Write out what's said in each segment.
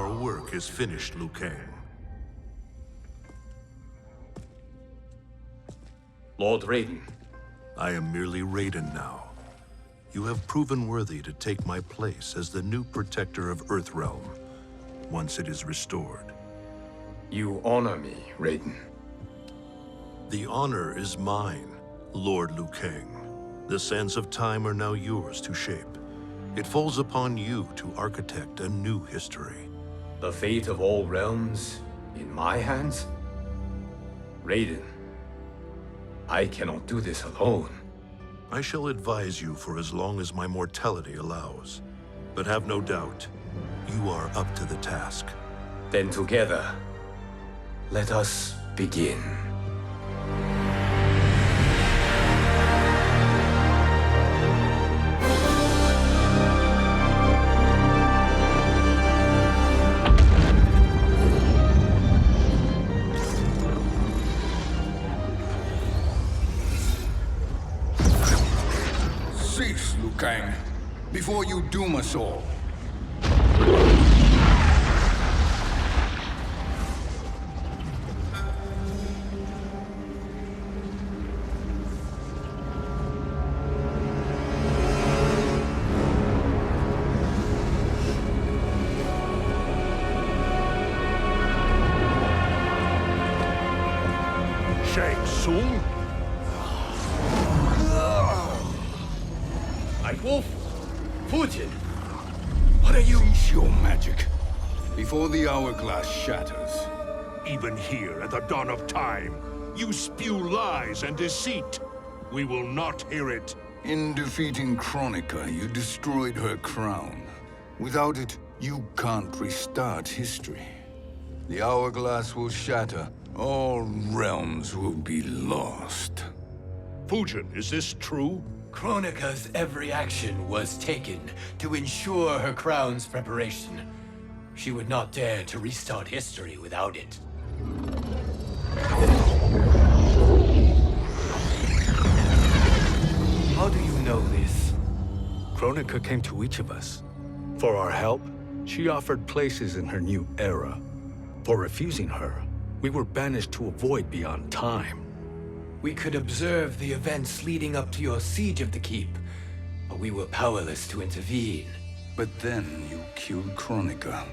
Our work is finished, Liu Kang. Lord Raiden, I am merely Raiden now. You have proven worthy to take my place as the new protector of Earthrealm, once it is restored. you honor me, Raiden. The honor is mine, Lord Liu Kang. The sands of time are now yours to shape. It falls upon you to architect a new history. The fate of all realms in my hands? Raiden, I cannot do this alone. I shall advise you for as long as my mortality allows. But have no doubt, you are up to the task. Then together, let us begin. Cease, Liu Kang, before you doom us all. Shang Tsung? Wolf, Fujin, what are you? Cease your magic, before the hourglass shatters. Even here at the dawn of time, you spew lies and deceit. We will not hear it. In defeating Kronika, you destroyed her crown. Without it, you can't restart history. The hourglass will shatter. All realms will be lost. Fujin, is this true? Kronika's every action was taken to ensure her crown's preparation. She would not dare to restart history without it. How do you know this? Kronika came to each of us. For our help, she offered places in her new era. For refusing her, we were banished to a void beyond time. We could observe the events leading up to your siege of the keep, but we were powerless to intervene. But then you killed Kronika.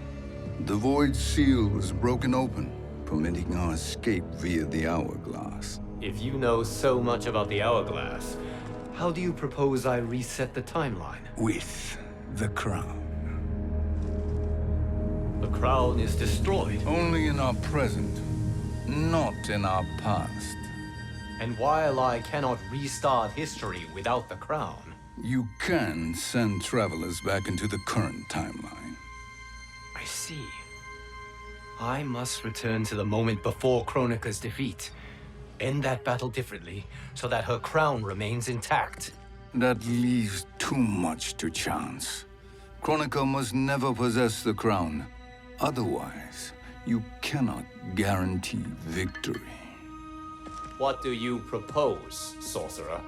The Void Seal was broken open, permitting our escape via the hourglass. If you know so much about the hourglass, how do you propose I reset the timeline? With the crown. The crown is destroyed, Only in our present, not in our past. and while I cannot restart history without the crown, You can send travelers back into the current timeline. I see. I must return to the moment before Kronika's defeat. End that battle differently, so that her crown remains intact. That leaves too much to chance. Kronika must never possess the crown. Otherwise, you cannot guarantee victory. What do you propose, sorcerer?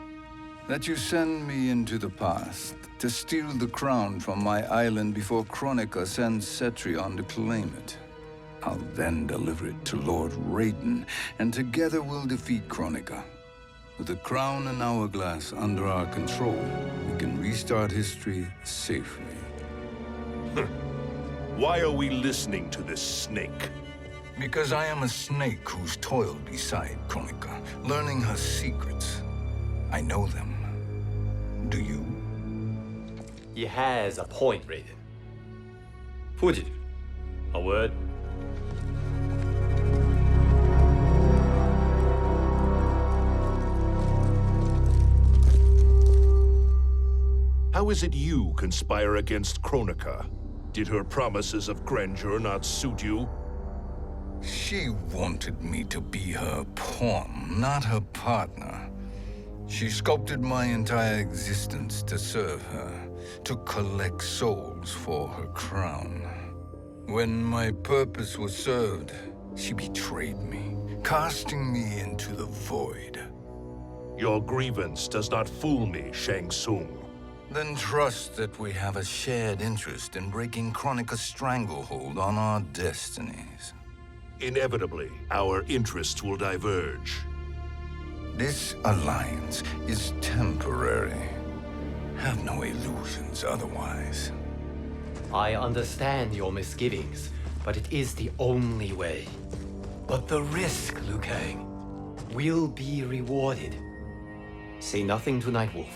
That you send me into the past to steal the crown from my island before Kronika sends Cetrion to claim it. I'll then deliver it to Lord Raiden, and together we'll defeat Kronika. With the crown and hourglass under our control, we can restart history safely. Why are we listening to this snake? Because I am a snake who's toiled beside Kronika, learning her secrets. I know them. Do you? He has a point, Raiden. Fujin, a word? How is it you conspire against Kronika? Did her promises of grandeur not suit you? She wanted me to be her pawn, not her partner. She sculpted my entire existence to serve her, to collect souls for her crown. When my purpose was served, she betrayed me, casting me into the void. Your grievance does not fool me, Shang Tsung. Then trust that we have a shared interest in breaking Kronika's stranglehold on our destinies. Inevitably, our interests will diverge. This alliance is temporary. Have no illusions otherwise. I understand your misgivings, but it is the only way. But the risk, Liu Kang, will be rewarded. Say nothing to Nightwolf.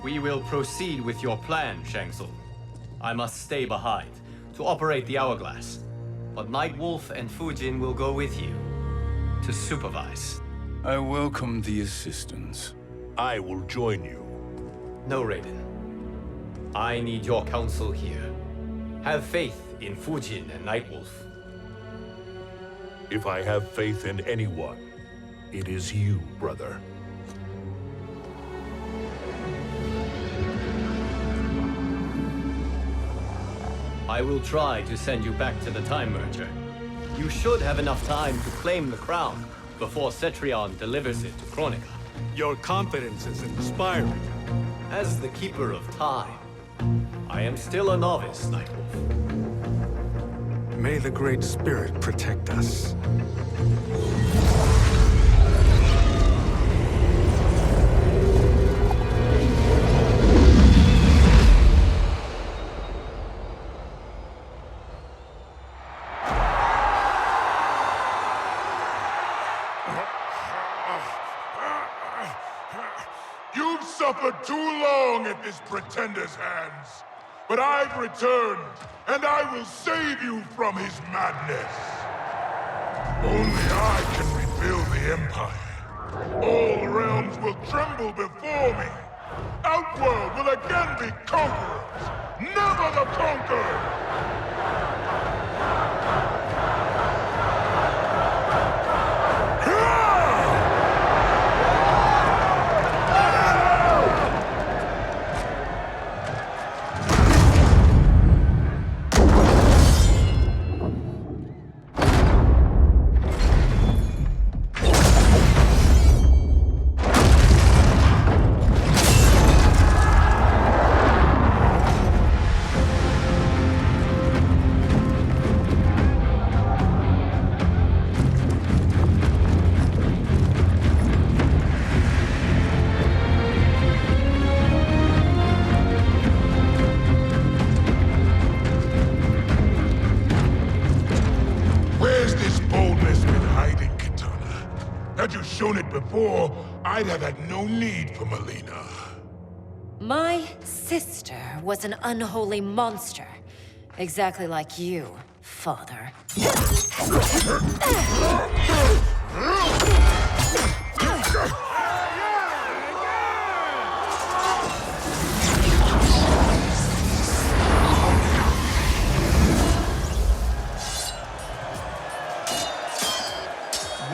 We will proceed with your plan, Shang Tsung. I must stay behind to operate the Hourglass. But Nightwolf and Fujin will go with you to supervise. I welcome the assistance. I will join you. No, Raiden. I need your counsel here. Have faith in Fujin and Nightwolf. If I have faith in anyone, it is you, brother. I will try to send you back to the Time Merger. You should have enough time to claim the crown before Cetrion delivers it to Kronika. Your confidence is inspiring. As the Keeper of Time, I am still a novice, Nightwolf. May the Great Spirit protect us. You've suffered too long at this pretender's hands. But I've returned, and I will save you from his madness. Only I can rebuild the Empire. All realms will tremble before me. Outworld will again be conquerors, never the conquered! Had you shown it before, I'd have had no need for Melina. My sister was an unholy monster. Exactly like you, father.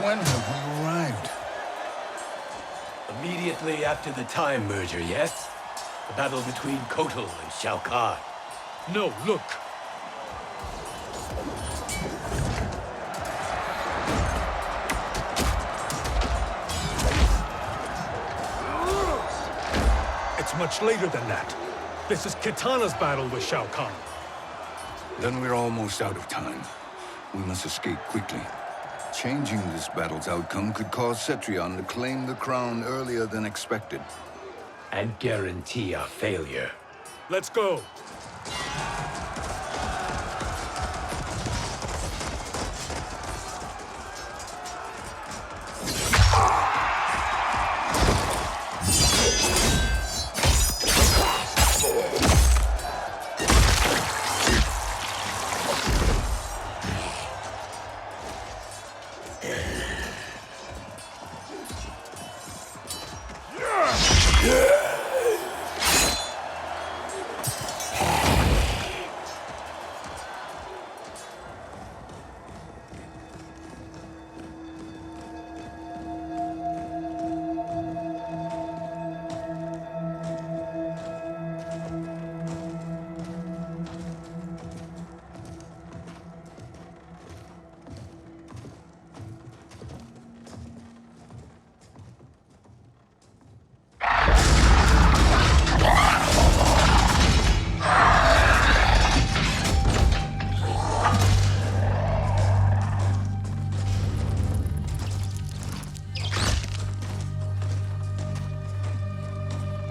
When have we arrived? Immediately after the Time Merger, yes? The battle between Kotal and Shao Kahn. No, look! It's much later than that. This is Kitana's battle with Shao Kahn. Then we're almost out of time. We must escape quickly. Changing this battle's outcome could cause Cetrion to claim the crown earlier than expected. And guarantee our failure. Let's go!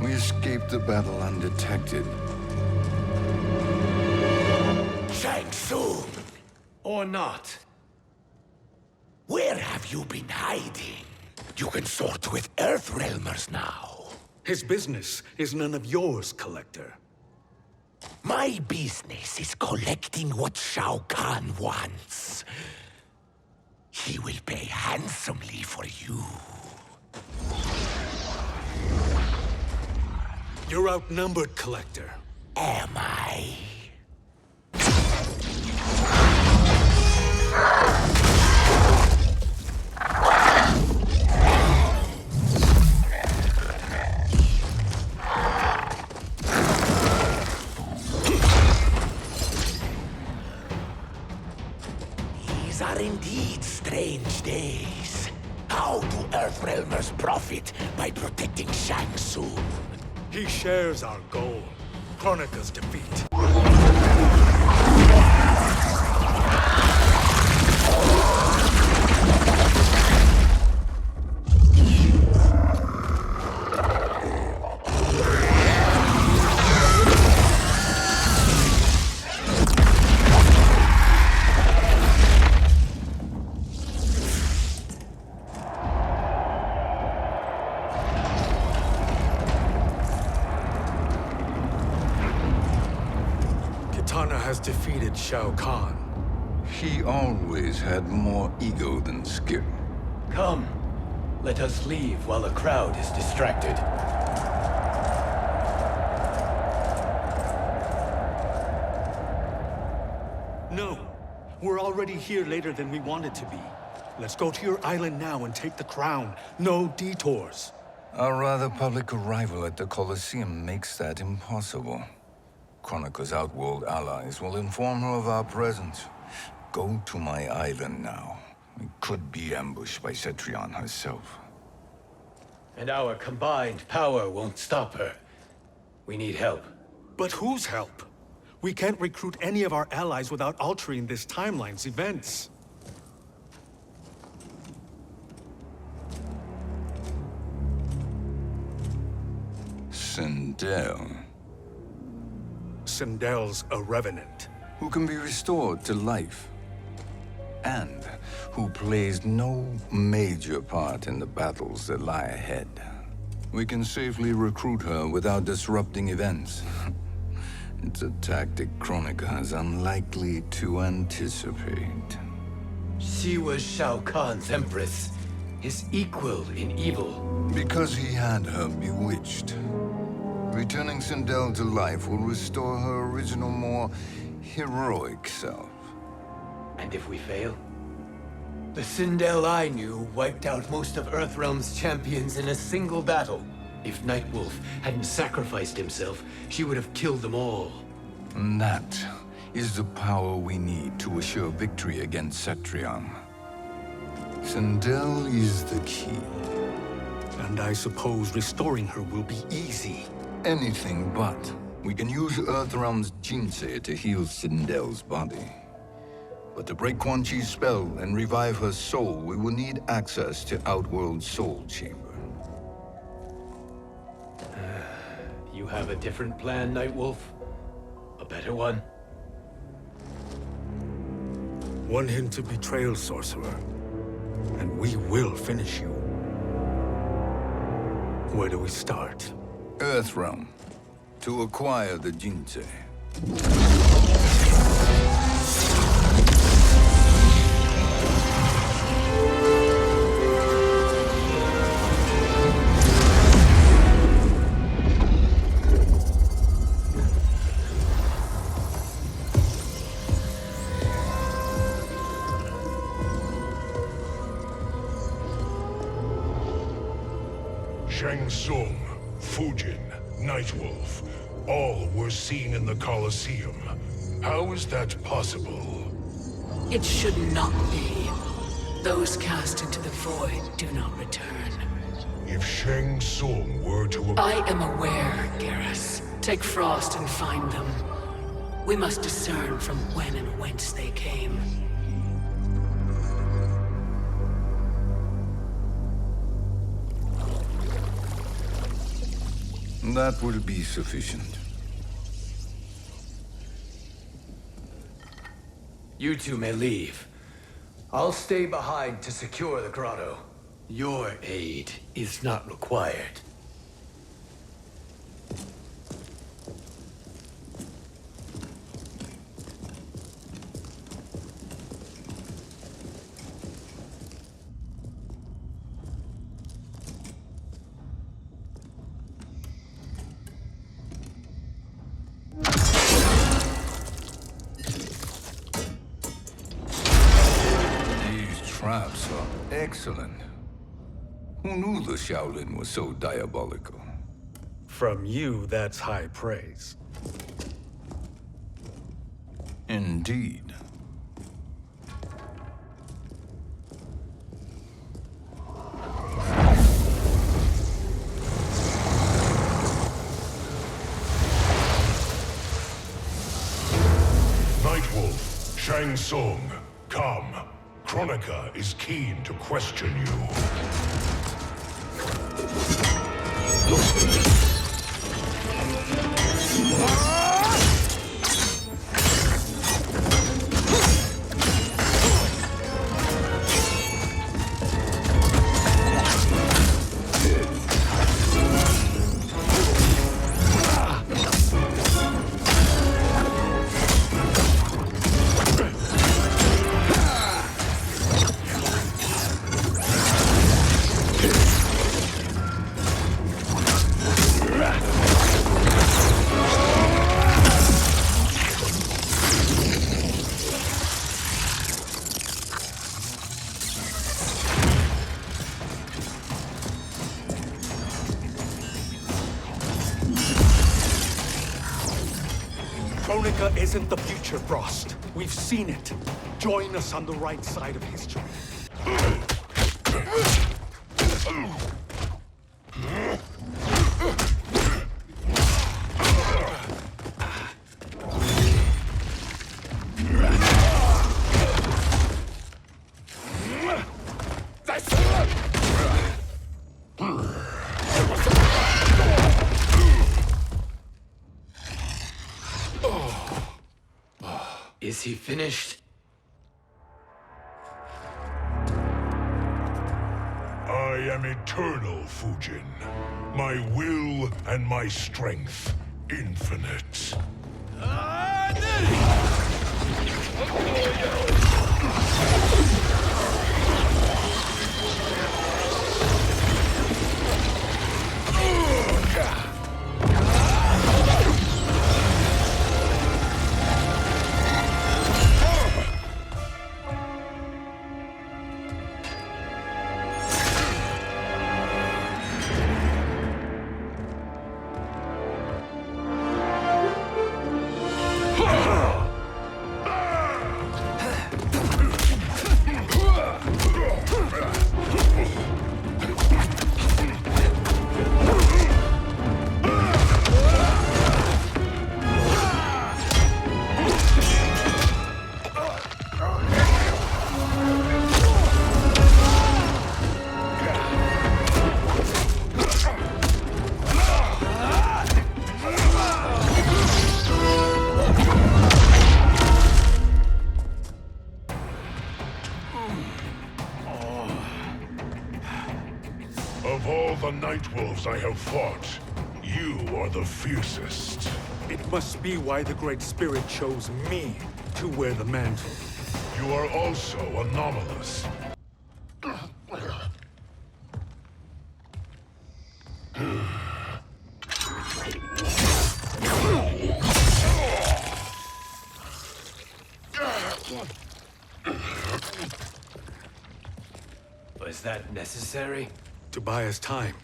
We escaped the battle undetected. Shang Tsung, Or not. where have you been hiding? You can sort with Earthrealmers now. His business is none of yours, Collector. My business is collecting what Shao Kahn wants. He will pay handsomely for you. You're outnumbered, Collector. Am I? These are indeed strange days. How do Earthrealmers profit by protecting Shang Tsung? He shares our goal. Kronika's defeat. Kitana has defeated Shao Kahn. He always had more ego than skill. Come, let us leave while the crowd is distracted. No, we're already here later than we wanted to be. Let's go to your island now and take the crown. No detours. Our rather public arrival at the Colosseum makes that impossible. Kronika's outworld allies will inform her of our presence. Go to my island now. We could be ambushed by Cetrion herself. And our combined power won't stop her. We need help. But whose help? We can't recruit any of our allies without altering this timeline's events. Sindel, Sindel's a revenant. who can be restored to life, and who plays no major part in the battles that lie ahead. We can safely recruit her without disrupting events. It's a tactic Kronika is unlikely to anticipate. She was Shao Kahn's empress, his equal in evil. Because he had her bewitched. Returning Sindel to life will restore her original, more heroic self. And if we fail? The Sindel I knew wiped out most of Earthrealm's champions in a single battle. If Nightwolf hadn't sacrificed himself, she would have killed them all. And that is the power we need to assure victory against Cetrion. Sindel is the key. And I suppose restoring her will be easy. Anything but. We can use Earthrealm's Jinsei to heal Sindel's body. But to break Quan Chi's spell and revive her soul, we will need access to Outworld's Soul Chamber. You have a different plan, Nightwolf? A better one? One hint to betrayal, sorcerer. And we will finish you. Where do we start? Earthrealm. To acquire the Jinsei. Shang Tsung, Fujin, Nightwolf, all were seen in the Colosseum. How is that possible? It should not be. Those cast into the void do not return. If Shang Tsung were to... I am aware, Garrus. Take Frost and find them. We must discern from when and whence they came. That will be sufficient. You two may leave. I'll stay behind to secure the grotto. Your aid is not required. Traps are excellent. Who knew the Shaolin was so diabolical? From you, that's high praise. Indeed. Nightwolf, Shang Tsung, come. Kronika is keen to question you. Kronika isn't the future, Frost. We've seen it. Join us on the right side of history. Is he finished? I am eternal, Fujin. My will and my strength, infinite. Of all the Nightwolves I have fought, you are the fiercest. It must be why the Great Spirit chose me to wear the mantle. You are also anomalous. Was that necessary? To buy us time.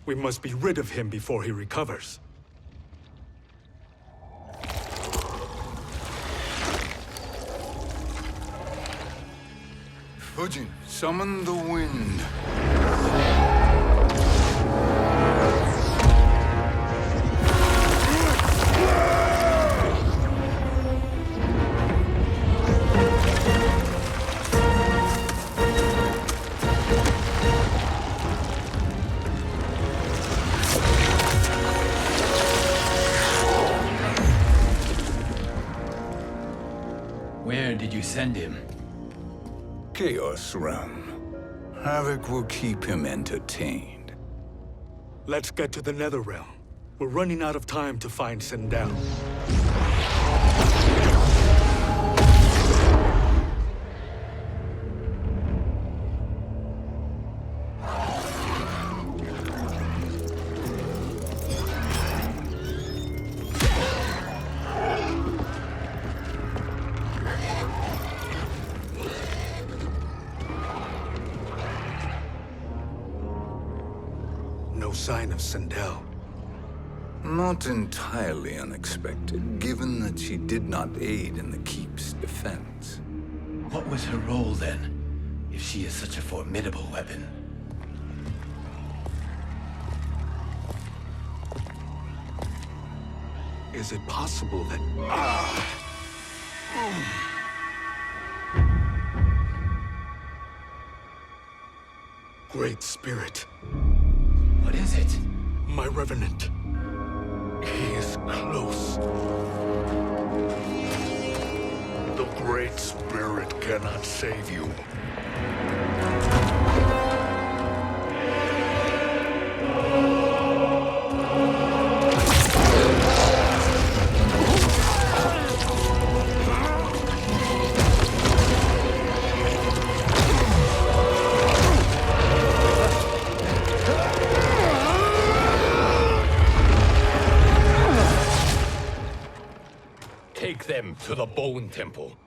We must be rid of him before he recovers. Fujin, summon the wind. you send him? Chaos Realm. Havoc will keep him entertained. Let's get to the Netherrealm. We're running out of time to find Sindel. No sign of Sindel. Not entirely unexpected, given that she did not aid in the Keep's defense. What was her role then, if she is such a formidable weapon? Is it possible that... Great Spirit. What is it? My Revenant. He is close. The Great Spirit cannot save you. Take them to the Bone Temple.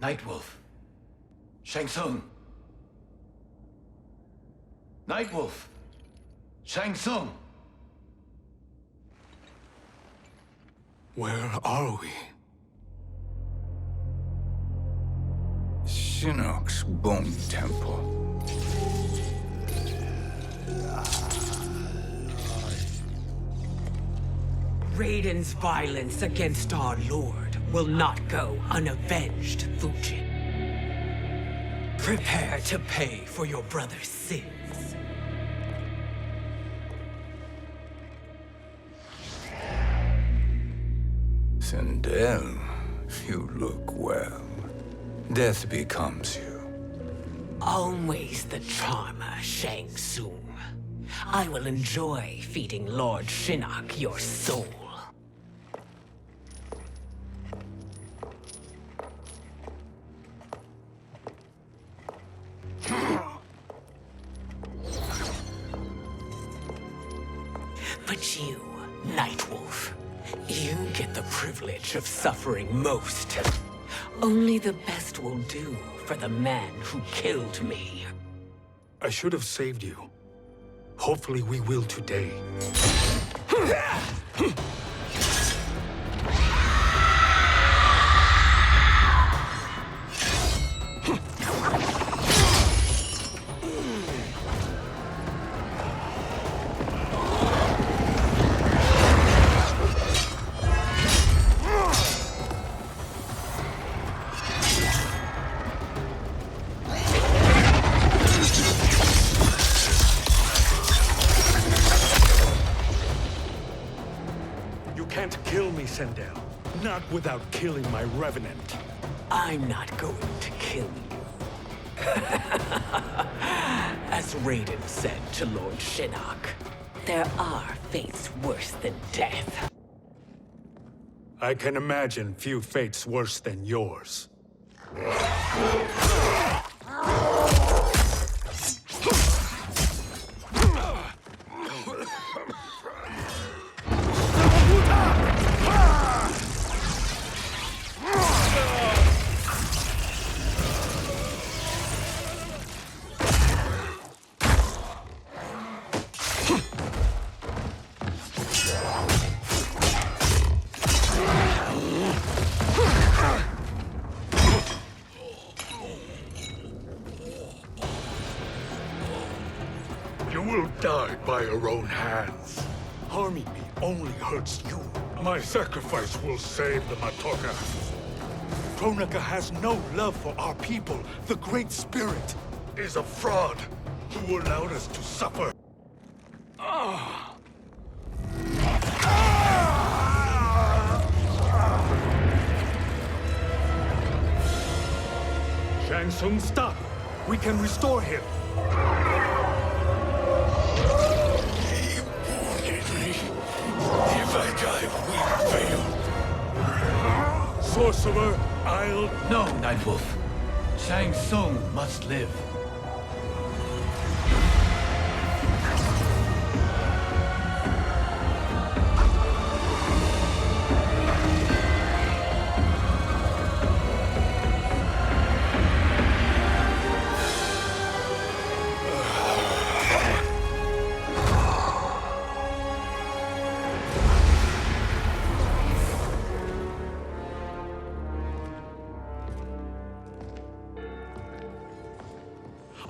Nightwolf. Shang Tsung. Nightwolf. Shang Tsung. Where are we? Shinnok's Bone Temple. Raiden's violence against our Lord will not go unavenged, Fujin. Prepare to pay for your brother's sins. Sindel, you look well. Death becomes you. Always the charmer, Shang Tsung. I will enjoy feeding Lord Shinnok your soul. But you, Nightwolf, you get the privilege of suffering most. Only the best will do for the man who killed me. I should have saved you. Hopefully we will today. You can't kill me, Sindel. Not without killing my Revenant. I'm not going to kill you. As Raiden said to Lord Shinnok, there are fates worse than death. I can imagine few fates worse than yours. You will die by your own hands. Harming me only hurts you. My sacrifice will save the Matoka. Kronika has no love for our people. The Great Spirit is a fraud who allowed us to suffer. Shang Tsung, stop! We can restore him. If I die, we fail. Sorcerer, I'll... No, Nightwolf. Shang Tsung must live.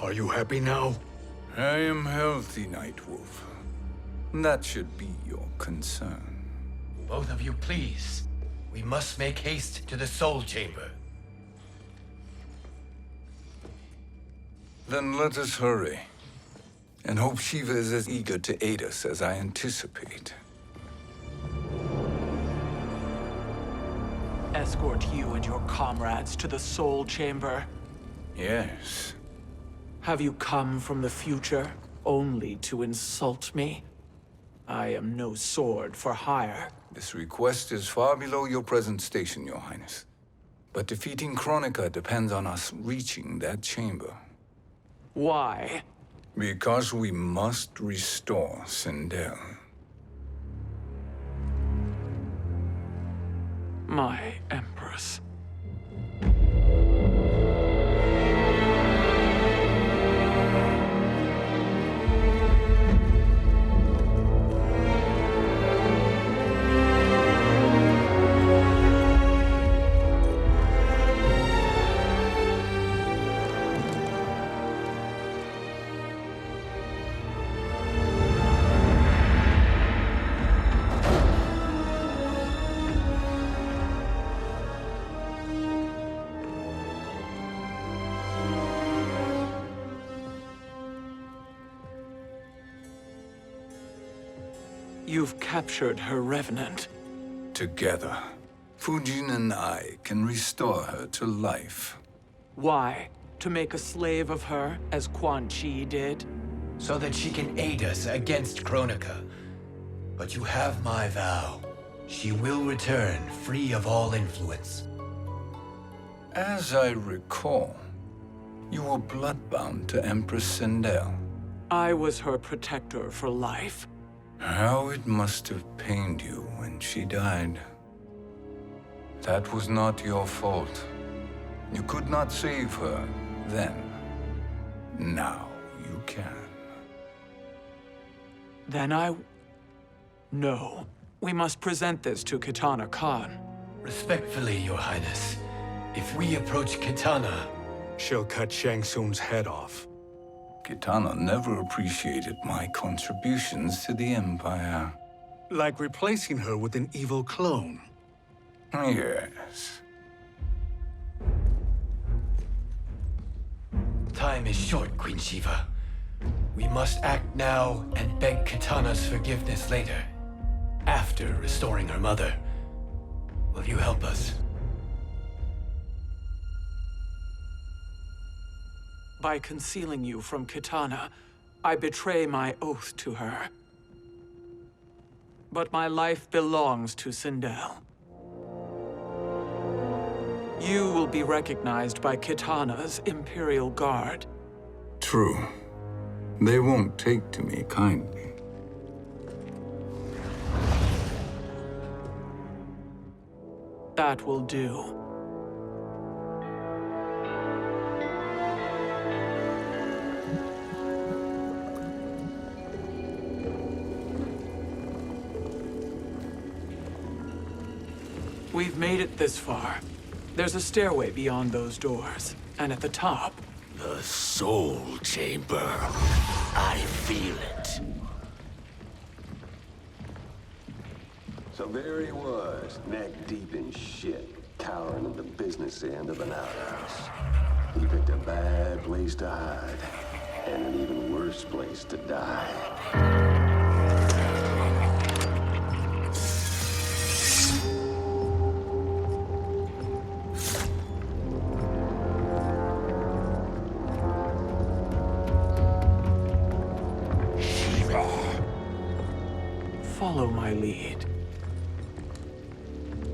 Are you happy now? I am healthy, Nightwolf. That should be your concern. Both of you, please. We must make haste to the Soul Chamber. Then let us hurry. And hope Shiva is as eager to aid us as I anticipate. Escort you and your comrades to the Soul Chamber. Yes. Have you come from the future only to insult me? I am no sword for hire. This request is far below your present station, Your Highness. But defeating Kronika depends on us reaching that chamber. Why? Because we must restore Sindel. My Empress. You've captured her revenant. Together, Fujin and I can restore her to life. Why? To make a slave of her, as Quan Chi did? So that she can aid us against Kronika. But you have my vow. She will return free of all influence. As I recall, you were bloodbound to Empress Sindel. I was her protector for life. How it must have pained you when she died. That was not your fault. You could not save her then. Now you can. Then No. We must present this to Kitana Khan. Respectfully, Your Highness, if we approach Kitana... She'll cut Shang Tsung's head off. Kitana never appreciated my contributions to the Empire. Like replacing her with an evil clone. Yes. Time is short, Queen Shiva. We must act now and beg Kitana's forgiveness later. After restoring her mother. Will you help us? By concealing you from Kitana, I betray my oath to her. But my life belongs to Sindel. You will be recognized by Kitana's Imperial Guard. True. They won't take to me kindly. That will do. We've made it this far. There's a stairway beyond those doors, and at the top... The Soul Chamber. I feel it. So there he was, neck deep in shit, cowering at the business end of an outhouse. He picked a bad place to hide, and an even worse place to die. Follow my lead.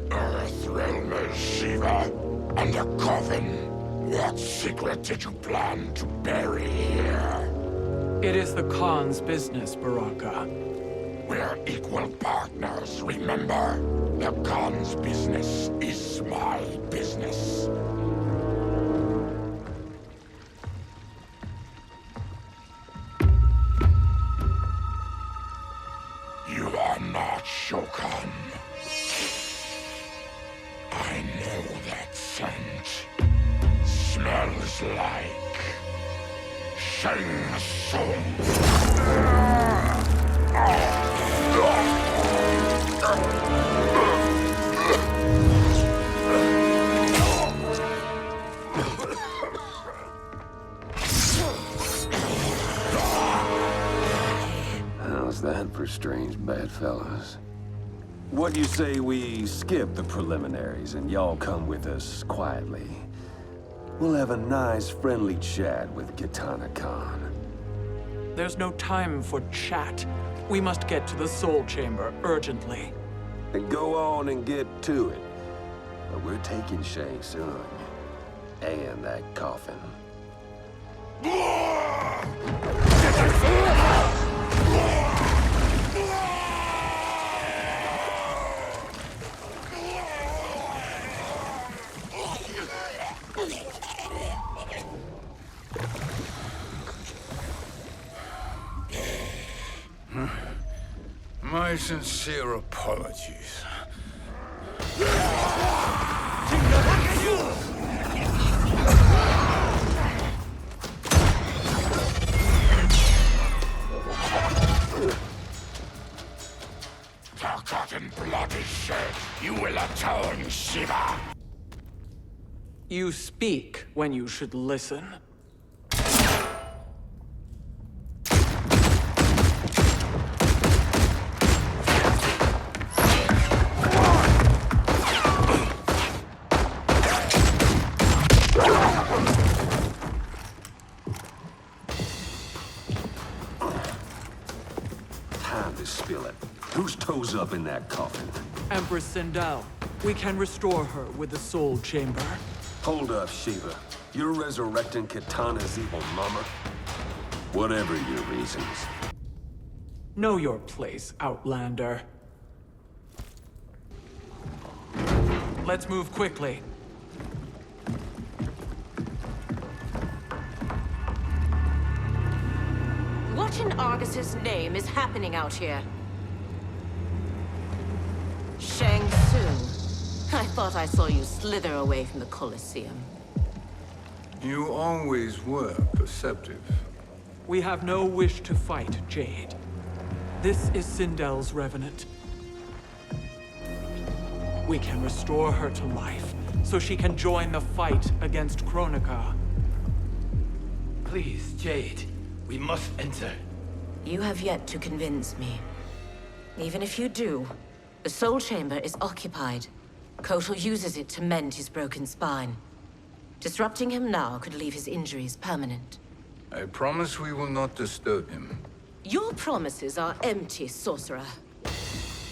Earthrealmer Shiva, and a coffin. What secret did you plan to bury here? It is the Khan's business, Baraka. We're equal partners, remember? The Khan's business is my business. You are not Shokan. I know that scent. Smells like Shang Tsung. How's that for strange bedfellows? What do you say we skip the preliminaries and y'all come with us quietly? We'll have a nice, friendly chat with Kitana Khan. There's no time for chat. We must get to the Soul Chamber urgently. And go on and get to it. But we're taking Shang Tsung. And that coffin. My sincere apologies. Forgotten blood is shed. You will atone, Shiva. You speak when you should listen. Time to spill it. Whose toes up in that coffin? Empress Sindel, we can restore her with the Soul Chamber. Hold up, Shiva. You're resurrecting Kitana's evil mama? Whatever your reasons. Know your place, Outlander. Let's move quickly. What in Argus's name is happening out here? Shang Tsung. I thought I saw you slither away from the Colosseum. You always were perceptive. We have no wish to fight, Jade. This is Sindel's revenant. We can restore her to life, so she can join the fight against Kronika. Please, Jade, we must enter. You have yet to convince me. Even if you do, the Soul Chamber is occupied. Kotal uses it to mend his broken spine. Disrupting him now could leave his injuries permanent. I promise we will not disturb him. Your promises are empty, sorcerer.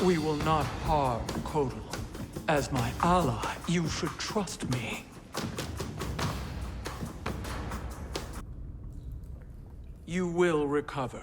We will not harm Kotal. As my ally, you should trust me. You will recover.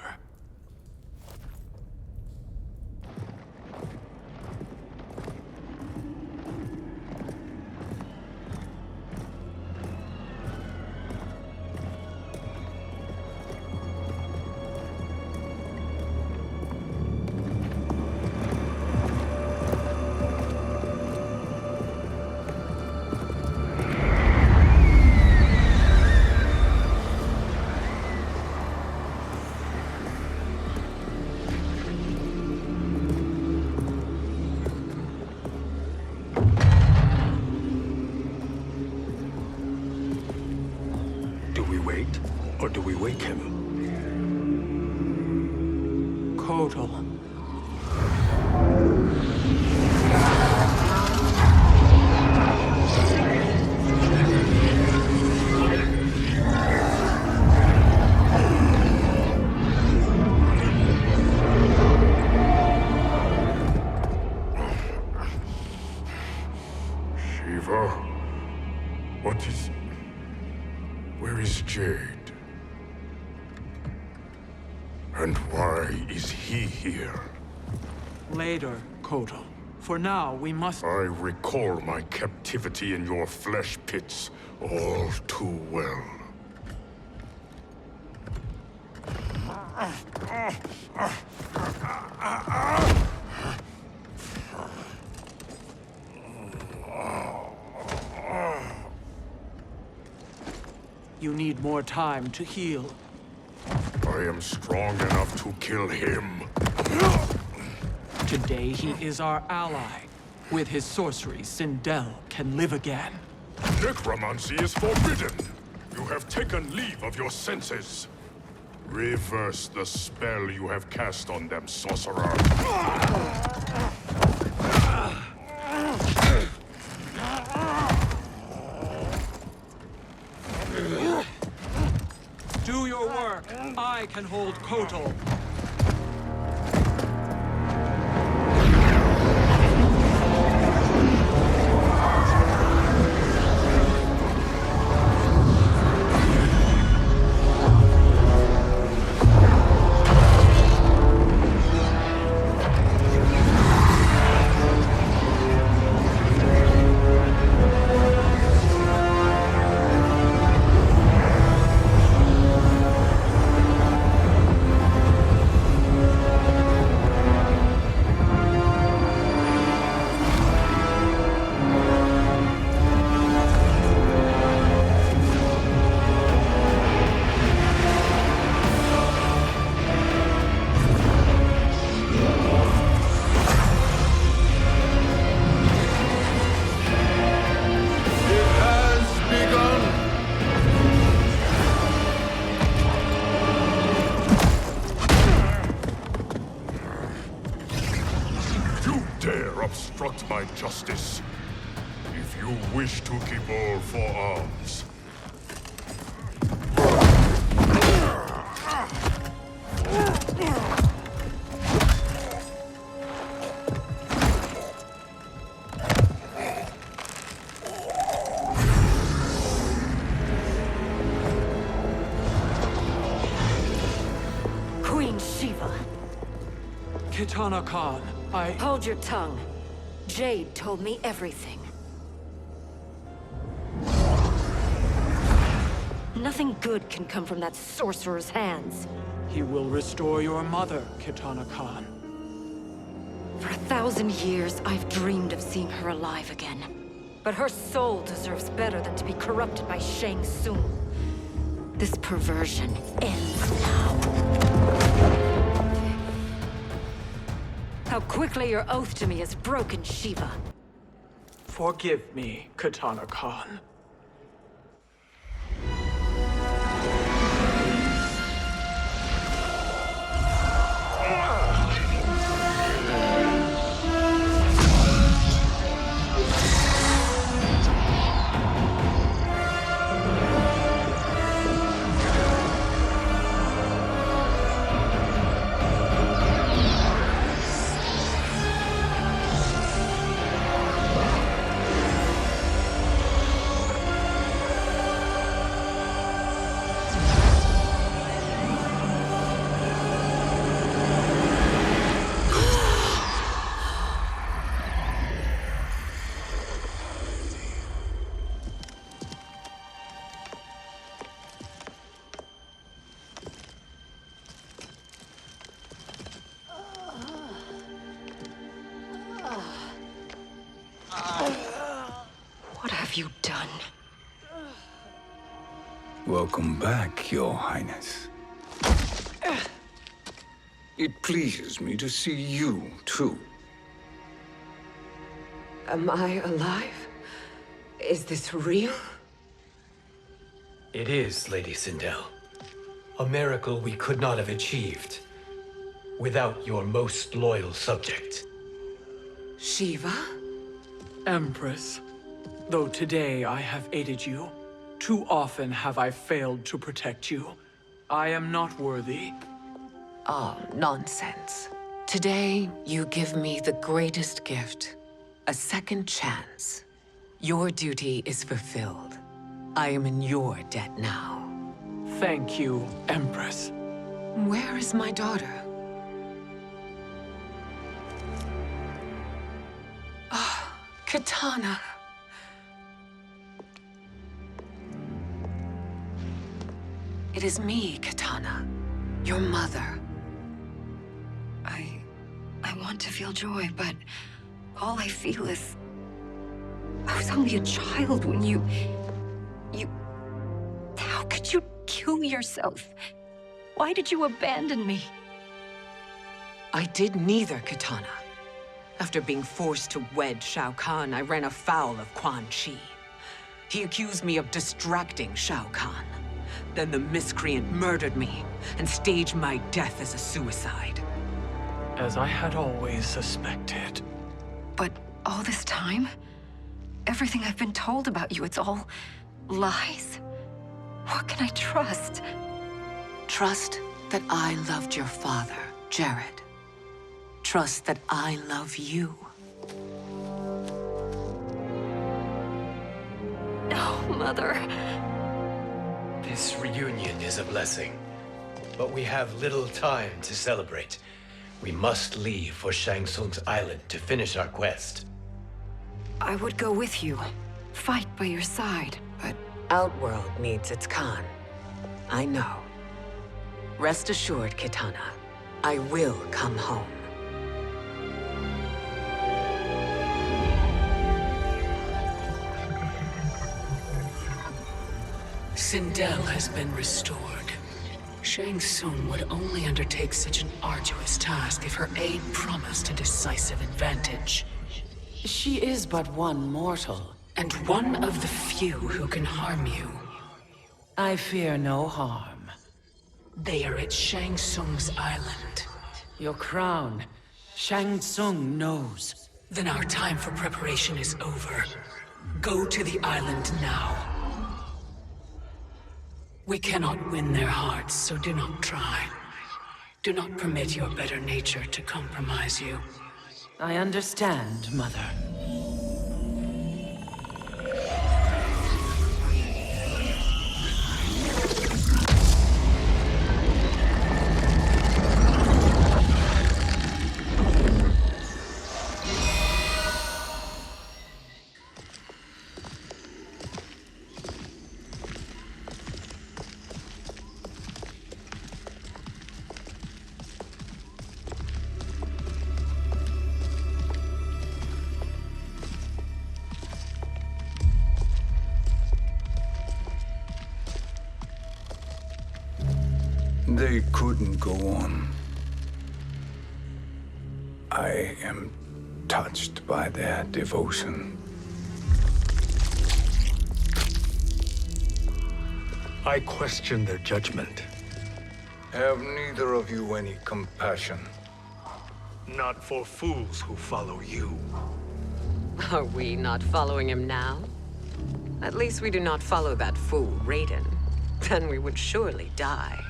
wake him. Kotal. Shiva? What is... Where is Jade? And why is he here? Later, Kotal. For now, we must... I recall my captivity in your flesh pits all too well. You need more time to heal. I am strong enough to kill him. Today, he is our ally. With his sorcery, Sindel can live again. Necromancy is forbidden. You have taken leave of your senses. Reverse the spell you have cast on them, sorcerer. Do your work. I can hold Kotal. Obstruct my justice. If you wish to keep all four arms. Queen Shiva. Kitana Khan, Hold your tongue. Jade told me everything. Nothing good can come from that sorcerer's hands. He will restore your mother, Kitana Khan. For 1,000 years, I've dreamed of seeing her alive again. But her soul deserves better than to be corrupted by Shang Tsung. This perversion ends now. How quickly your oath to me has broken, Shiva. Forgive me, Kitana Khan. What have you done? Welcome back, Your Highness. It pleases me to see you, too. Am I alive? Is this real? It is, Lady Sindel. A miracle we could not have achieved without your most loyal subject. Shiva? Empress, though today I have aided you, too often have I failed to protect you. I am not worthy. Oh, nonsense. Today, you give me the greatest gift. A second chance. Your duty is fulfilled. I am in your debt now. Thank you, Empress. Where is my daughter? Ah, Katana. It is me, Katana. Your mother. I want to feel joy, but all I feel is... I was only a child when you... How could you kill yourself? Why did you abandon me? I did neither, Katana. After being forced to wed Shao Kahn, I ran afoul of Quan Chi. He accused me of distracting Shao Kahn. Then the miscreant murdered me and staged my death as a suicide. As I had always suspected. But all this time? Everything I've been told about you, it's all lies? What can I trust? Trust that I loved your father, Jared. Trust that I love you. No, Mother. This reunion is a blessing, but we have little time to celebrate. We must leave for Shang Tsung's island to finish our quest. I would go with you. Fight by your side. But Outworld needs its Khan. I know. Rest assured, Kitana. I will come home. Sindel has been restored. Shang Tsung would only undertake such an arduous task if her aid promised a decisive advantage. She is but one mortal, and one of the few who can harm you. I fear no harm. They are at Shang Tsung's island. Your crown, Shang Tsung knows. Then our time for preparation is over. Go to the island now. We cannot win their hearts, so do not try. Do not permit your better nature to compromise you. I understand, Mother. They couldn't go on. I am touched by their devotion. I question their judgment. Have neither of you any compassion? Not for fools who follow you. Are we not following him now? At least we do not follow that fool, Raiden. Then we would surely die.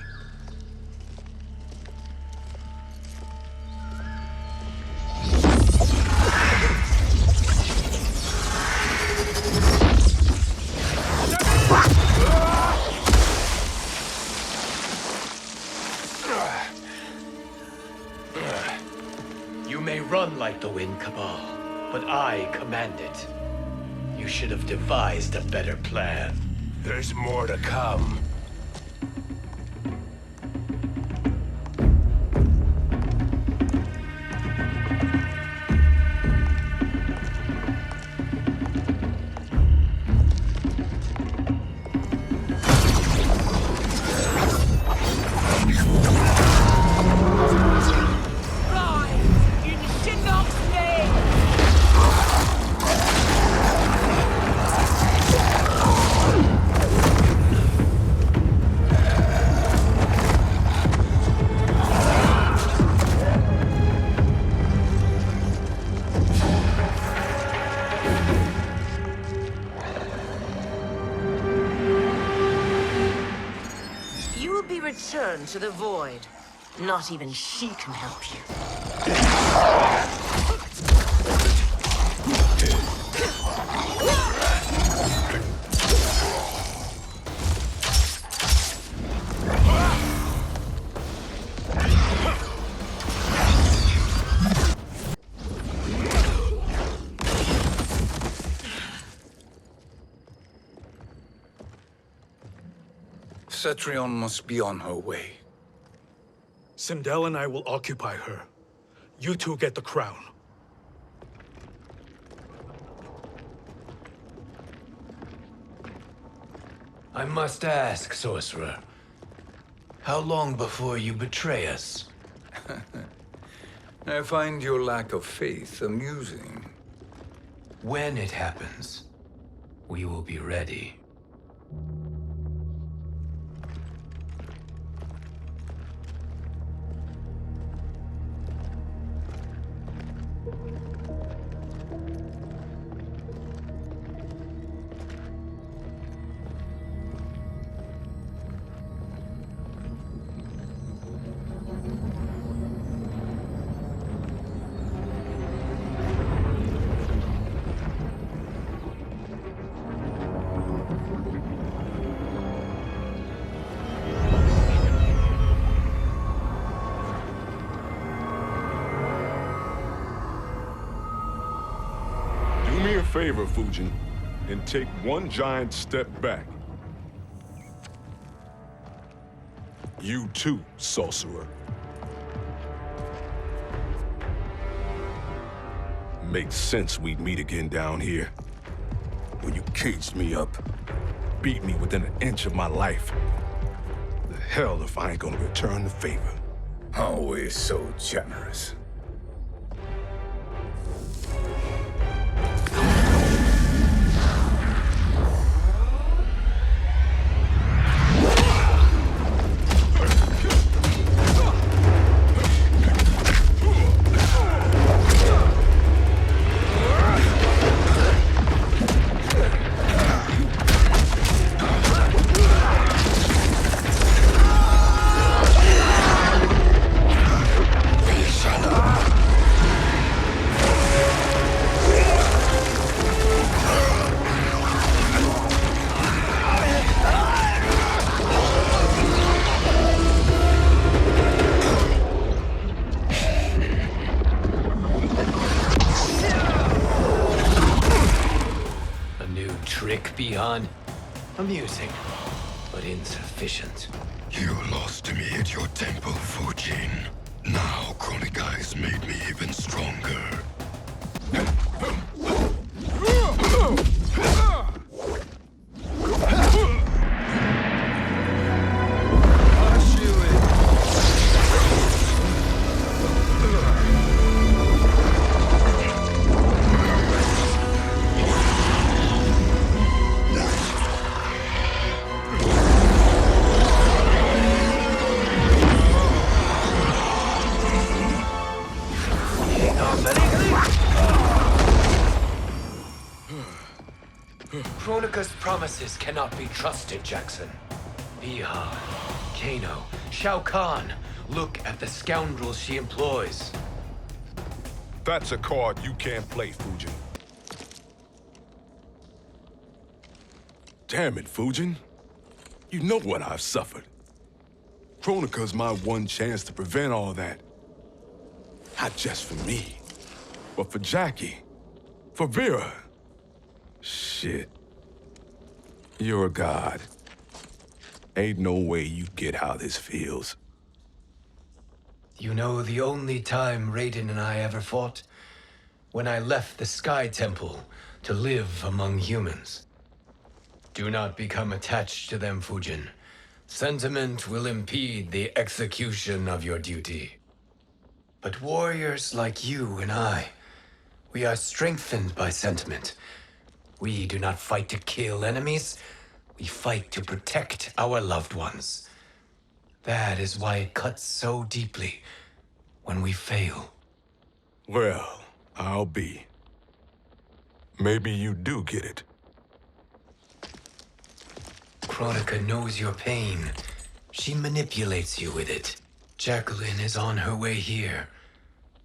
You may run like the wind, Cabal, but I command it. You should have devised a better plan. There's more to come. return to the void. Not even she can help you. Cetrion must be on her way. Sindel and I will occupy her. You two get the crown. I must ask, sorcerer. How long before you betray us? I find your lack of faith amusing. When it happens, we will be ready. Do me a favor, Fujin, and take one giant step back. You too, sorcerer. Makes sense we'd meet again down here. When you caged me up, beat me within an inch of my life. The hell if I ain't gonna return the favor. Always so generous. Beyond amusing, but insufficient. You lost to me at your temple, Fujin. Now Kronika has made me even stronger. Kronika's promises cannot be trusted, Jackson. Biha, Kano, Shao Kahn. Look at the scoundrels she employs. That's a card you can't play, Fujin. Damn it, Fujin. You know what I've suffered. Kronika's my one chance to prevent all that. Not just for me, but for Jackie, for Vera. Shit. You're a god. Ain't no way you get how this feels. You know the only time Raiden and I ever fought? When I left the Sky Temple to live among humans. Do not become attached to them, Fujin. Sentiment will impede the execution of your duty. But warriors like you and I, we are strengthened by sentiment. We do not fight to kill enemies. We fight to protect our loved ones. That is why it cuts so deeply when we fail. Well, I'll be. Maybe you do get it. Kronika knows your pain. She manipulates you with it. Jacqueline is on her way here.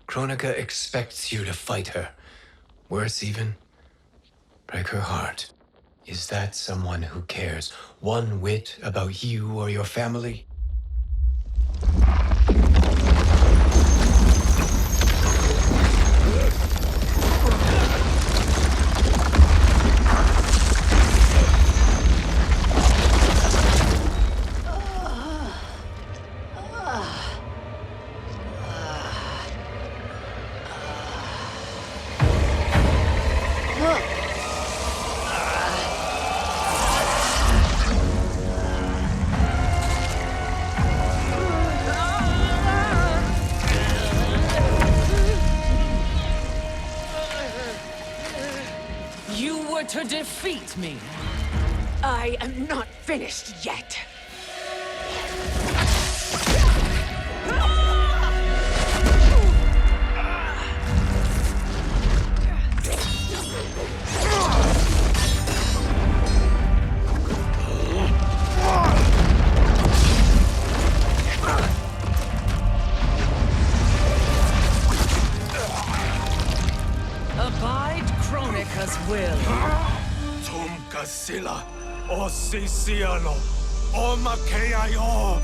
Kronika expects you to fight her. Worse even, break her heart. Is that someone who cares one whit about you or your family? You were to defeat me. I am not finished yet. Abide Kronika's will. Tum kasila, o sisialo, o makeayo.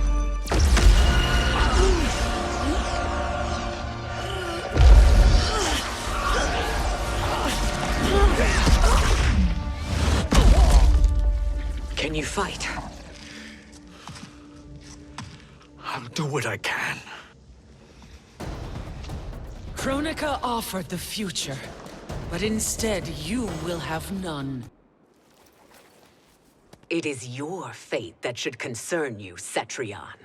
Can you fight? I'll do what I can. Kronika offered the future, but instead you will have none. It is your fate that should concern you, Cetrion.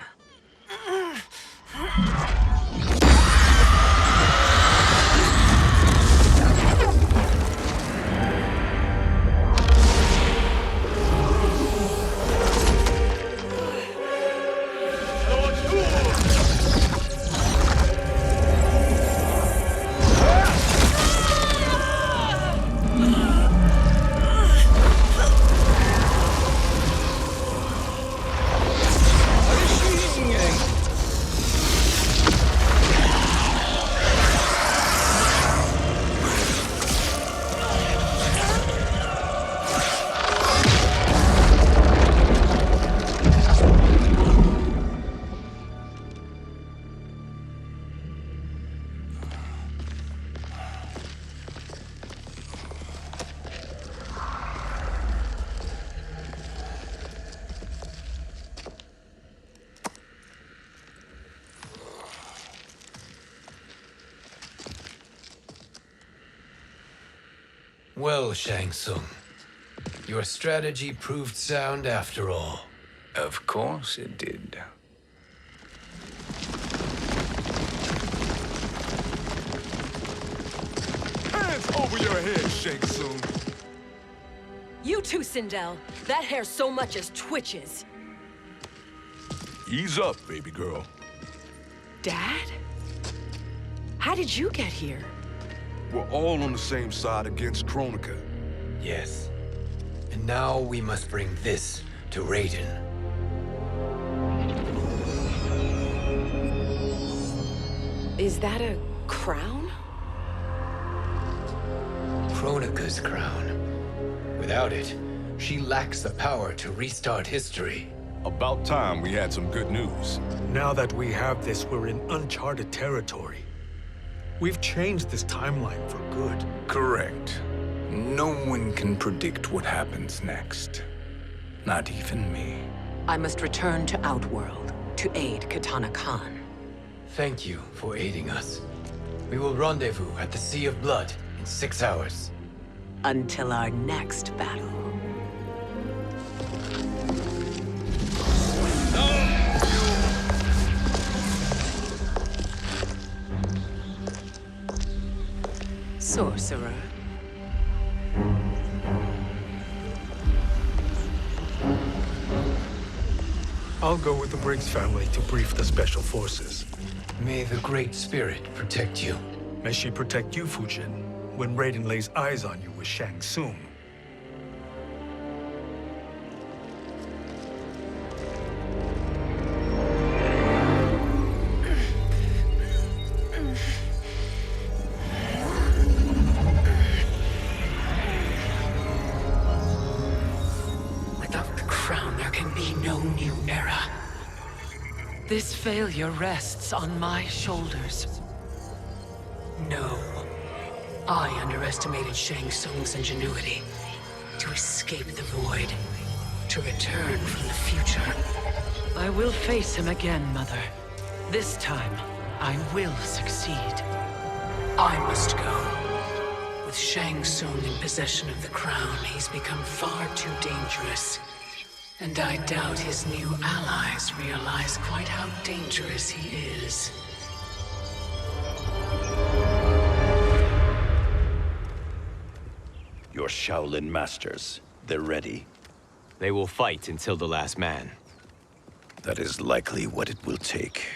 Well, Shang Tsung, your strategy proved sound after all. Of course it did. Hands over your head, Shang Tsung. You too, Sindel. That hair so much as twitches. Ease up, baby girl. Dad? How did you get here? We're all on the same side against Kronika. Yes. And now we must bring this to Raiden. Is that a crown? Kronika's crown. Without it, she lacks the power to restart history. About time we had some good news. Now that we have this, we're in uncharted territory. We've changed this timeline for good. Correct. No one can predict what happens next. Not even me. I must return to Outworld to aid Katana Khan. Thank you for aiding us. We will rendezvous at the Sea of Blood in 6 hours. Until our next battle. Sorcerer. I'll go with the Briggs family to brief the Special Forces. May the Great Spirit protect you. May she protect you, Fujin, when Raiden lays eyes on you with Shang Tsung. This failure rests on my shoulders. No. I underestimated Shang Tsung's ingenuity. To escape the void. To return from the future. I will face him again, Mother. This time, I will succeed. I must go. With Shang Tsung in possession of the crown, he's become far too dangerous. And I doubt his new allies realize quite how dangerous he is. Your Shaolin masters, they're ready. They will fight until the last man. That is likely what it will take.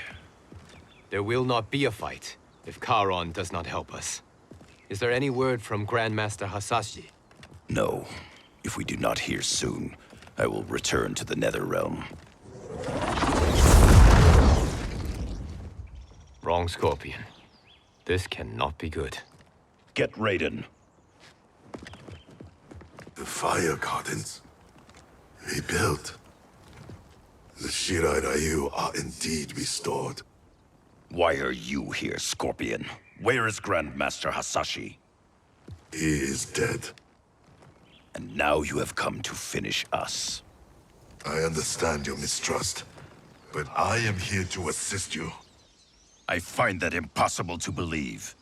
There will not be a fight if Charon does not help us. Is there any word from Grandmaster Hasashi? No. If we do not hear soon, I will return to the Netherrealm. Wrong, Scorpion. This cannot be good. Get Raiden. The fire gardens. Rebuilt. The Shirai Ryu are indeed restored. Why are you here, Scorpion? Where is Grandmaster Hasashi? He is dead. And now you have come to finish us. I understand your mistrust, but I am here to assist you. I find that impossible to believe.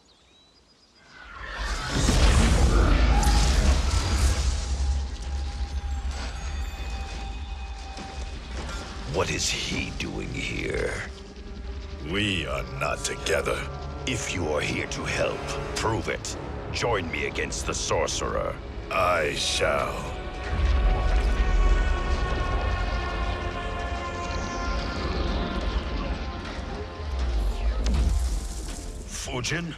What is he doing here? We are not together. If you are here to help, prove it. Join me against the sorcerer. I shall. Fujin?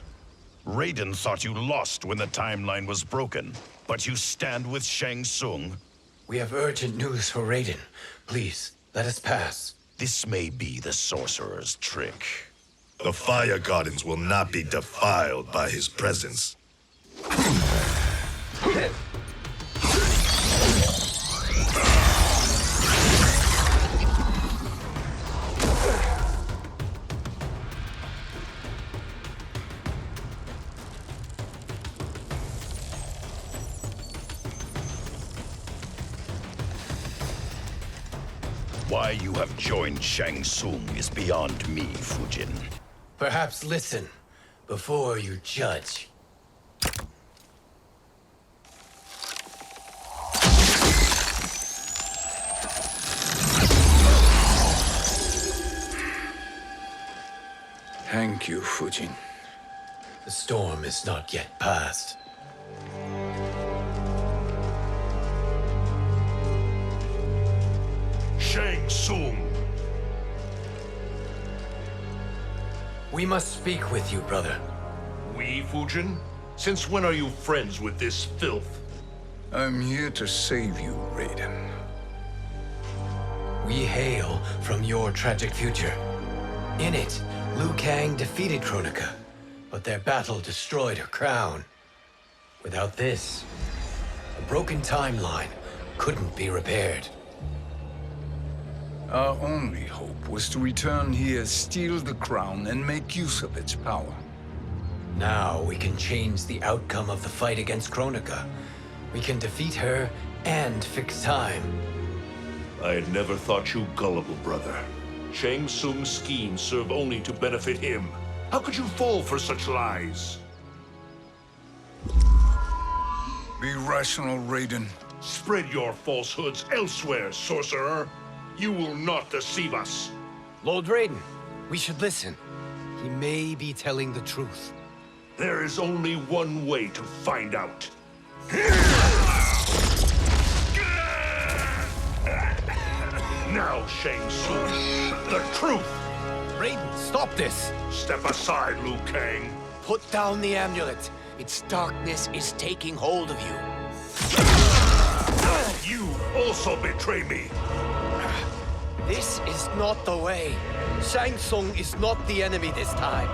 Raiden thought you lost when the timeline was broken, but you stand with Shang Tsung. We have urgent news for Raiden. Please, let us pass. This may be the sorcerer's trick. The fire gardens will not be defiled by his presence. Why you have joined Shang Tsung is beyond me, Fujin. Perhaps listen before you judge. Thank you, Fujin. The storm is not yet past. Shang Tsung! We must speak with you, brother. We, Fujin? Since when are you friends with this filth? I'm here to save you, Raiden. We hail from your tragic future. In it, Liu Kang defeated Kronika, but their battle destroyed her crown. Without this, a broken timeline couldn't be repaired. Our only hope was to return here, steal the crown, and make use of its power. Now we can change the outcome of the fight against Kronika. We can defeat her and fix time. I had never thought you gullible, brother. Shang Tsung's schemes serve only to benefit him. How could you fall for such lies? Be rational, Raiden. Spread your falsehoods elsewhere, sorcerer. You will not deceive us. Lord Raiden, we should listen. He may be telling the truth. There is only one way to find out. Now, Shang Tsung, the truth! Raiden, stop this! Step aside, Liu Kang. Put down the amulet. Its darkness is taking hold of you. You also betray me. This is not the way. Shang Tsung is not the enemy this time.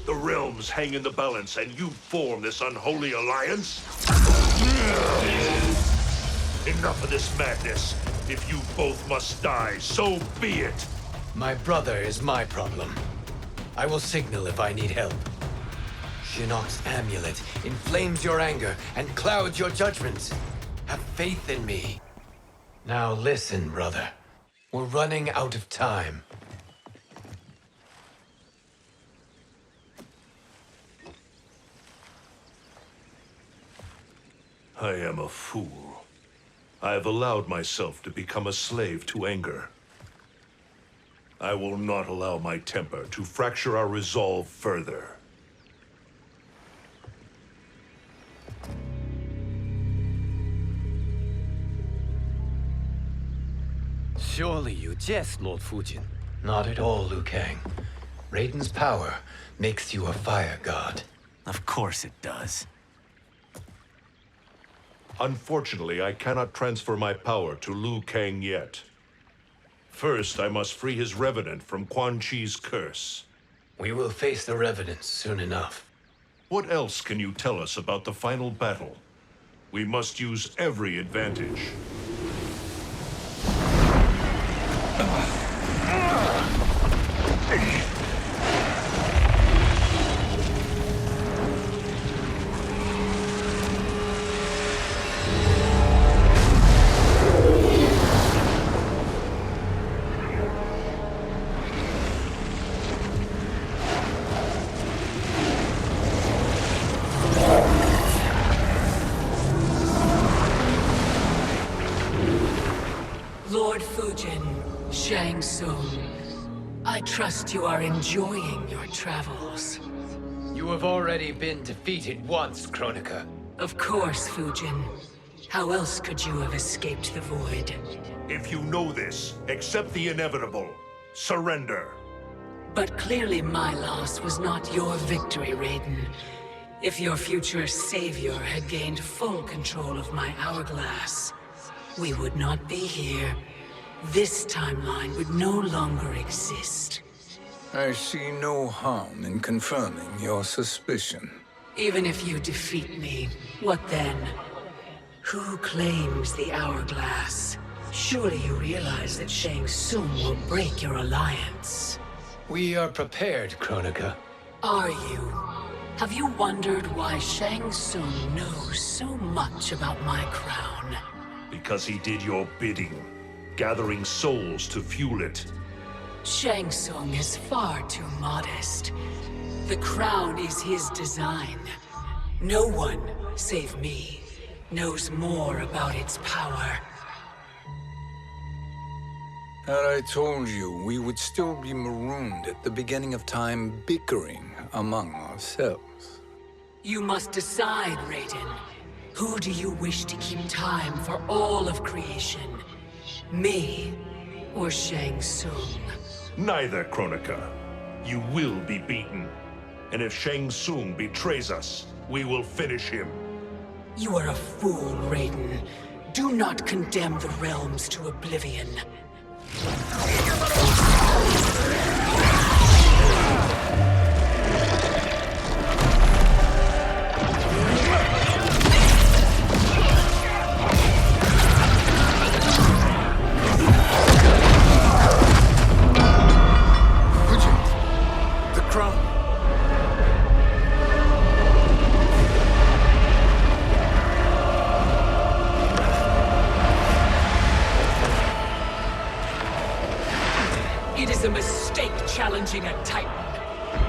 The realms hang in the balance, and you form this unholy alliance? Enough of this madness. If you both must die, so be it. My brother is my problem. I will signal if I need help. Shinnok's amulet inflames your anger and clouds your judgments. Have faith in me. Now listen, brother. We're running out of time. I am a fool. I have allowed myself to become a slave to anger. I will not allow my temper to fracture our resolve further. Surely you jest, Lord Fujin. Not at all, Liu Kang. Raiden's power makes you a fire god. Of course it does. Unfortunately, I cannot transfer my power to Liu Kang yet. First, I must free his revenant from Quan Chi's curse. We will face the revenants soon enough. What else can you tell us about the final battle? We must use every advantage. Lord Fujin, Shang Tsung, I trust you are enjoying your travels. You have already been defeated once, Kronika. Of course, Fujin. How else could you have escaped the void? If you know this, accept the inevitable. Surrender. But clearly my loss was not your victory, Raiden. If your future savior had gained full control of my hourglass, we would not be here. This timeline would no longer exist. I see no harm in confirming your suspicion. Even if you defeat me, what then? Who claims the hourglass? Surely you realize that Shang Tsung will break your alliance. We are prepared, Kronika. Are you? Have you wondered why Shang Tsung knows so much about my crown? Because he did your bidding, gathering souls to fuel it. Shang Tsung is far too modest. The crown is his design. No one, save me, knows more about its power. Had I told you, we would still be marooned at the beginning of time, bickering among ourselves. You must decide, Raiden. Who do you wish to keep time for all of creation? Me or Shang Tsung? Neither, Kronika. You will be beaten. And if Shang Tsung betrays us, we will finish him. You are a fool, Raiden. Do not condemn the realms to oblivion. It is a mistake challenging a Titan.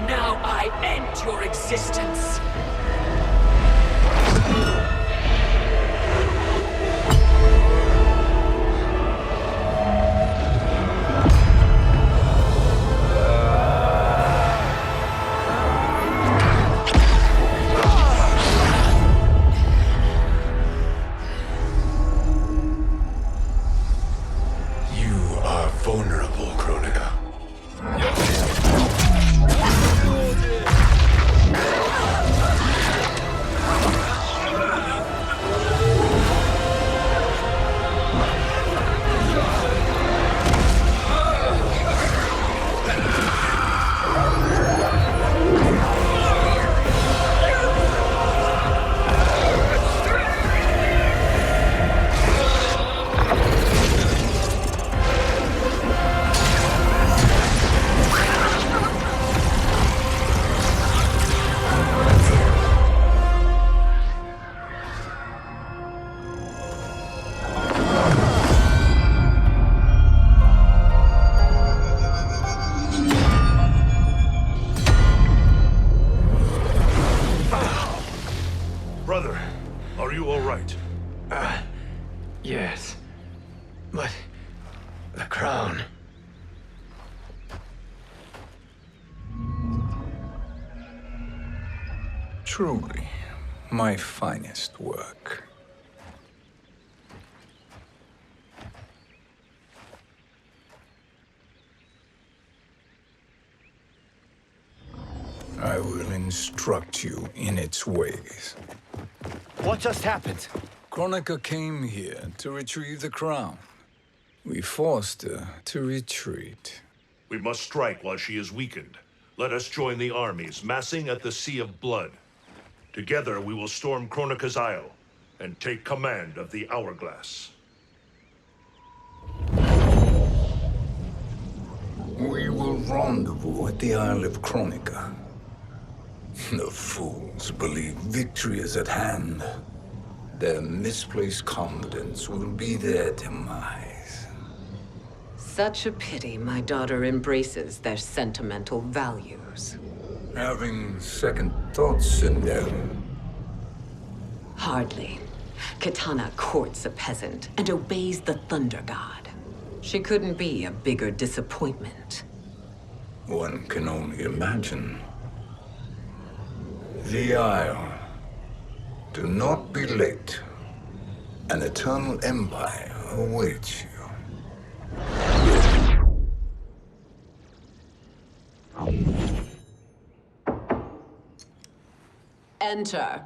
Now I end your existence. You are vulnerable, Kronika. Truly, my finest work. I will instruct you in its ways. What just happened? Kronika came here to retrieve the crown. We forced her to retreat. We must strike while she is weakened. Let us join the armies, massing at the Sea of Blood. Together we will storm Kronika's Isle and take command of the Hourglass. We will rendezvous at the Isle of Kronika. The fools believe victory is at hand. Their misplaced confidence will be their demise. Such a pity my daughter embraces their sentimental values. Having second thoughts in them. Hardly. Kitana courts a peasant and obeys the Thunder God. She couldn't be a bigger disappointment. One can only imagine. The Isle. Do not be late. An eternal empire awaits you. Enter.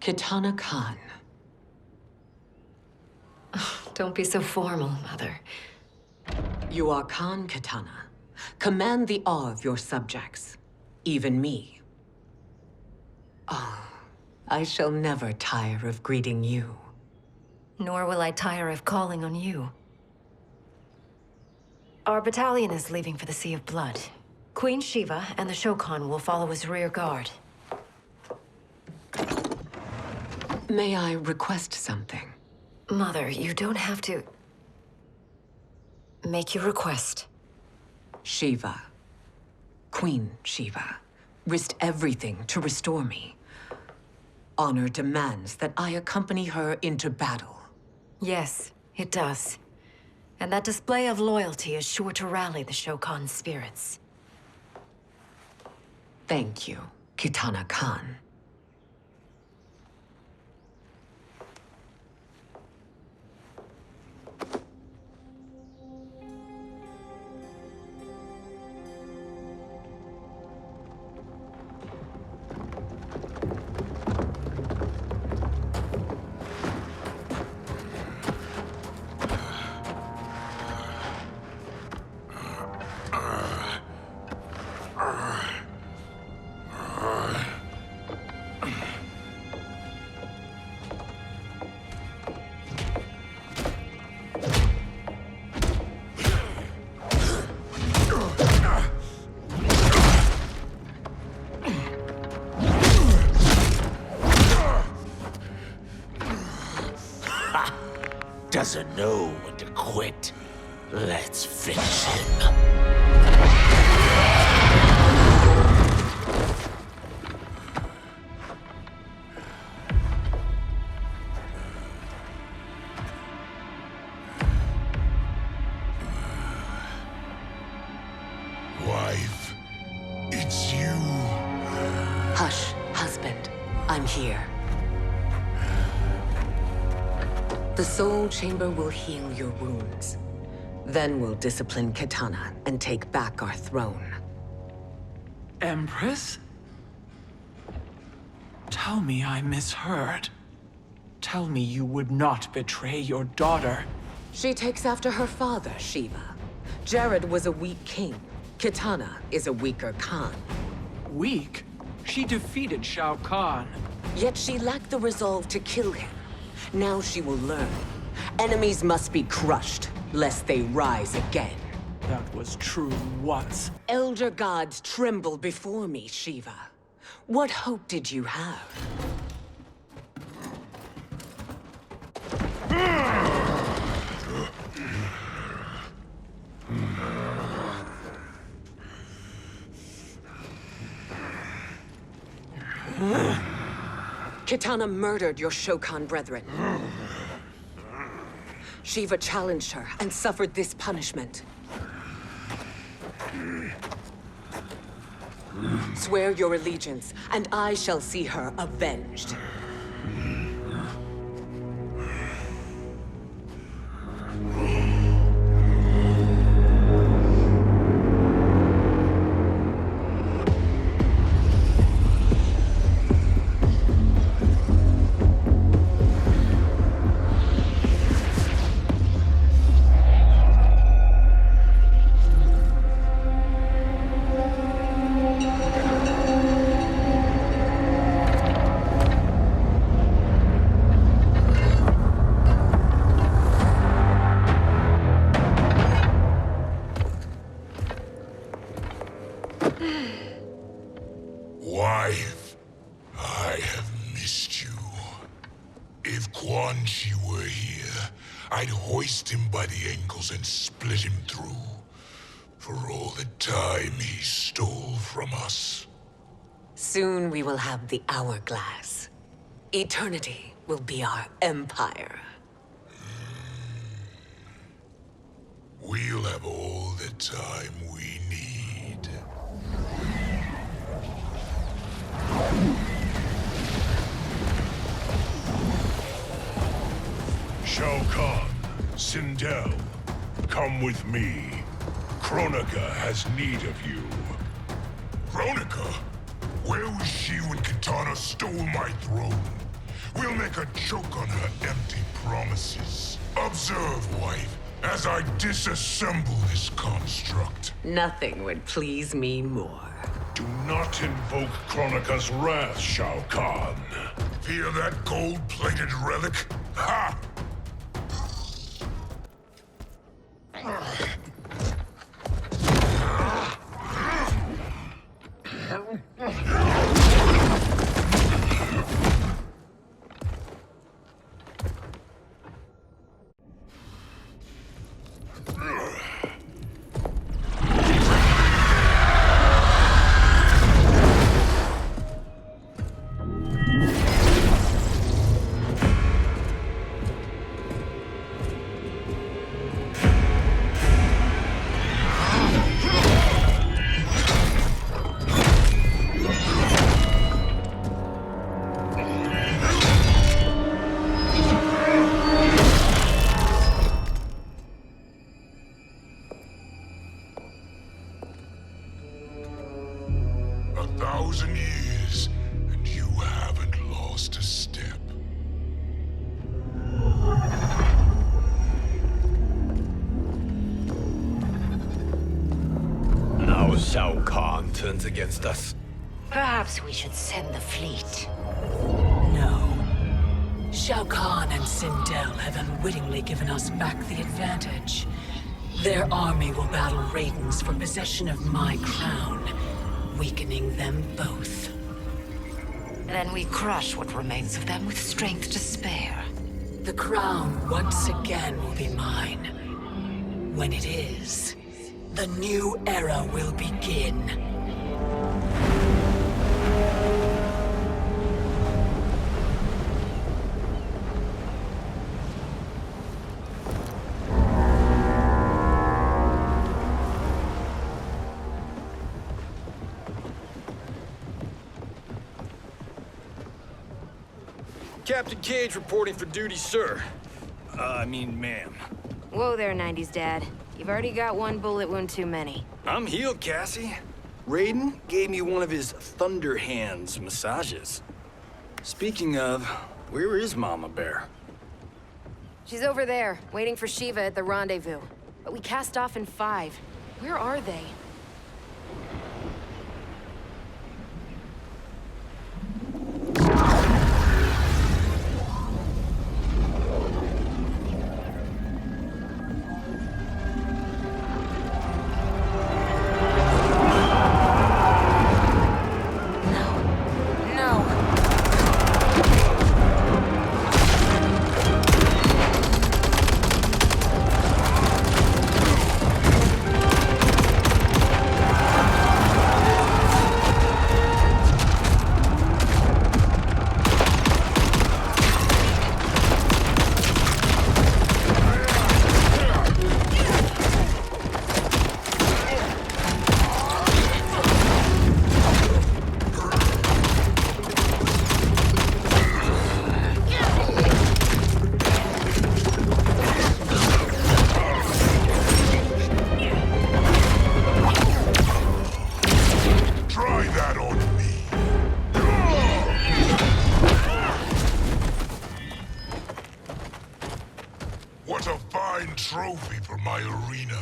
Kitana Khan. Don't be so formal, Mother. You are Khan Kitana. Command the awe of your subjects, even me. Oh, I shall never tire of greeting you. Nor will I tire of calling on you. Our battalion is leaving for the Sea of Blood. Queen Shiva and the Shokan will follow as rear guard. May I request something? Mother, you don't have to... make your request. Shiva, Queen Shiva, risked everything to restore me. Honor demands that I accompany her into battle. Yes, it does. And that display of loyalty is sure to rally the Shokan's spirits. Thank you, Kitana Khan. Doesn't know when to quit. Let's finish him. Wife, it's you. Hush, husband. I'm here. The Soul Chamber will heal your wounds. Then we'll discipline Kitana and take back our throne. Empress? Tell me I misheard. Tell me you would not betray your daughter. She takes after her father, Shiva. Jared was a weak king. Kitana is a weaker Khan. Weak? She defeated Shao Kahn. Yet she lacked the resolve to kill him. Now she will learn. Enemies must be crushed, lest they rise again. That was true once. Elder gods tremble before me, Shiva. What hope did you have? Kitana murdered your Shokan brethren. Shiva challenged her and suffered this punishment. Swear your allegiance, and I shall see her avenged. Wife, I have missed you. If Quan Chi were here, I'd hoist him by the ankles and split him through. For all the time he stole from us. Soon we will have the hourglass. Eternity will be our empire. We'll have all the time we need. Shao Kahn, Sindel, come with me. Kronika has need of you. Kronika? Where was she when Kitana stole my throne? We'll make a joke on her empty promises. Observe, wife, as I disassemble this construct. Nothing would please me more. Do not invoke Kronika's wrath, Shao Kahn. Fear that gold-plated relic? Ha! Years, and you haven't lost a step. Now Shao Kahn turns against us. Perhaps we should send the fleet. No. Shao Kahn and Sindel have unwittingly given us back the advantage. Their army will battle Raidens for possession of my crown, weakening them both. Then we crush what remains of them with strength to spare. The crown once again will be mine. When it is, the new era will begin. Captain Cage reporting for duty, sir. I mean, ma'am. Whoa there, 90s dad. You've already got one bullet wound too many. I'm healed, Cassie. Raiden gave me one of his Thunder Hands massages. Speaking of, where is Mama Bear? She's over there, waiting for Shiva at the rendezvous. But we cast off in 5. Where are they? What a fine trophy for my arena.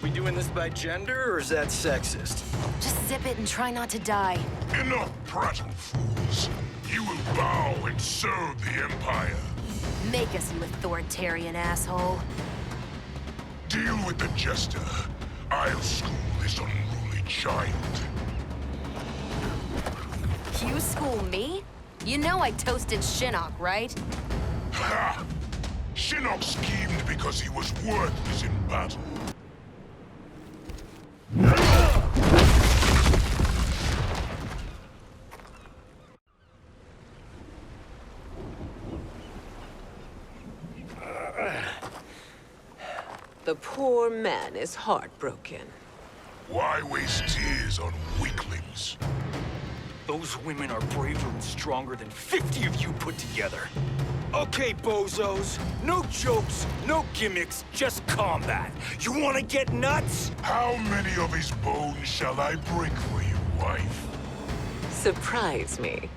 We doing this by gender, or is that sexist? Just zip it and try not to die. Enough prattle, fools. You will bow and serve the Empire. Make us, you authoritarian asshole. Deal with the jester. I'll school this unruly child. You school me? You know I toasted Shinnok, right? Ha! Shinnok schemed because he was worthless in battle. The poor man is heartbroken. Why waste tears on weaklings? Those women are braver and stronger than 50 of you put together. Okay, bozos. No jokes, no gimmicks, just combat. You wanna get nuts? How many of his bones shall I break for you, wife? Surprise me.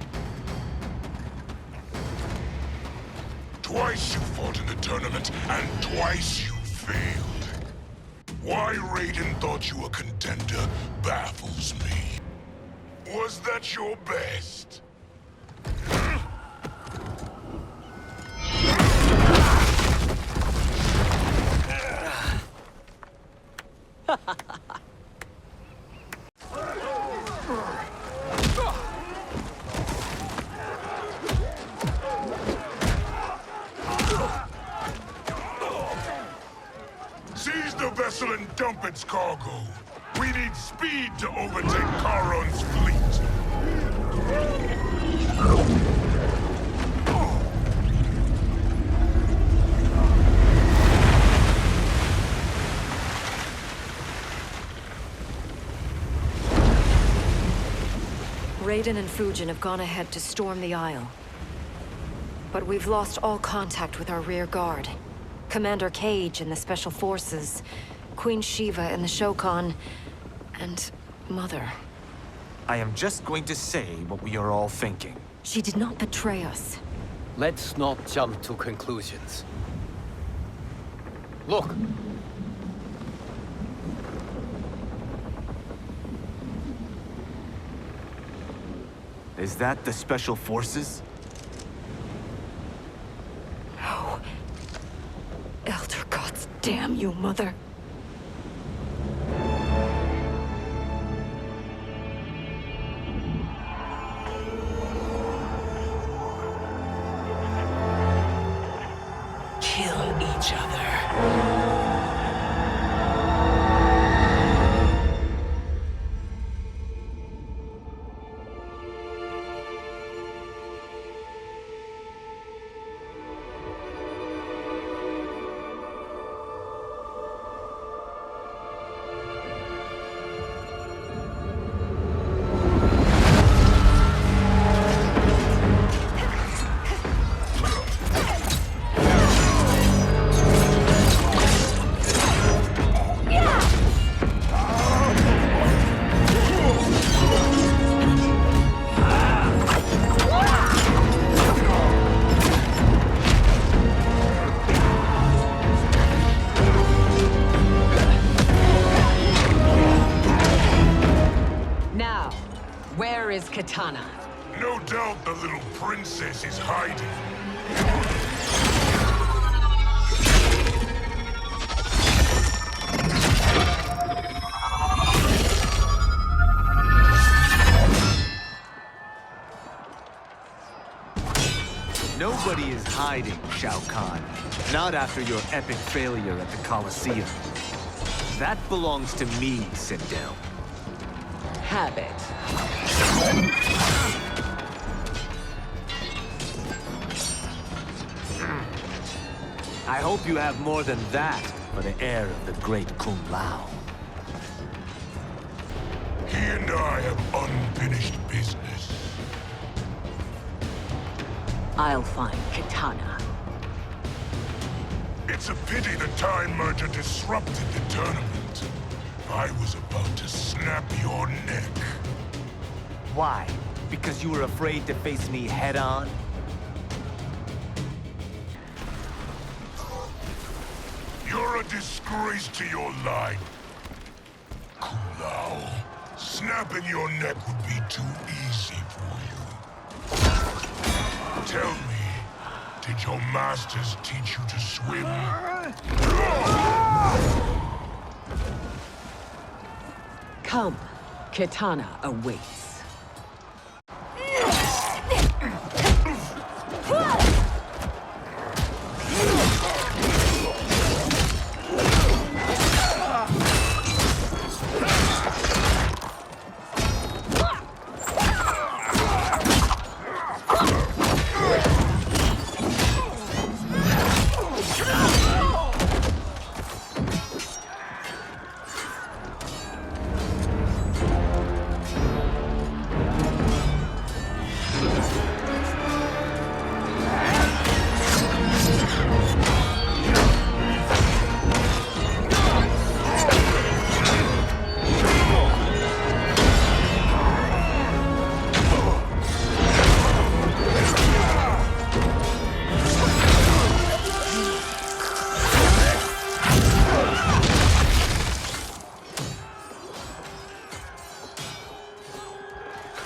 Twice you fought in the tournament, and twice you failed. Why Raiden thought you a contender baffles me. Was that your best? Seize the vessel and dump its cargo. We need speed to overtake Charon's fleet. Raiden and Fujin have gone ahead to storm the Isle. But we've lost all contact with our rear guard. Commander Cage and the Special Forces, Queen Shiva and the Shokan, and Mother. I am just going to say what we are all thinking. She did not betray us. Let's not jump to conclusions. Look! Is that the Special Forces? No. Elder gods damn you, Mother. Kill each other. Where is Kitana? No doubt the little princess is hiding. Nobody is hiding, Shao Kahn. Not after your epic failure at the Colosseum. That belongs to me, Sindel. Have it. I hope you have more than that for the heir of the great Kung Lao. He and I have unfinished business. I'll find Kitana. It's a pity the Time Merger disrupted the tournament. I was about to snap your neck. Why? Because you were afraid to face me head-on? You're a disgrace to your line. Kulao, snapping your neck would be too easy for you. Tell me, did your masters teach you to swim? Come, Kitana awaits.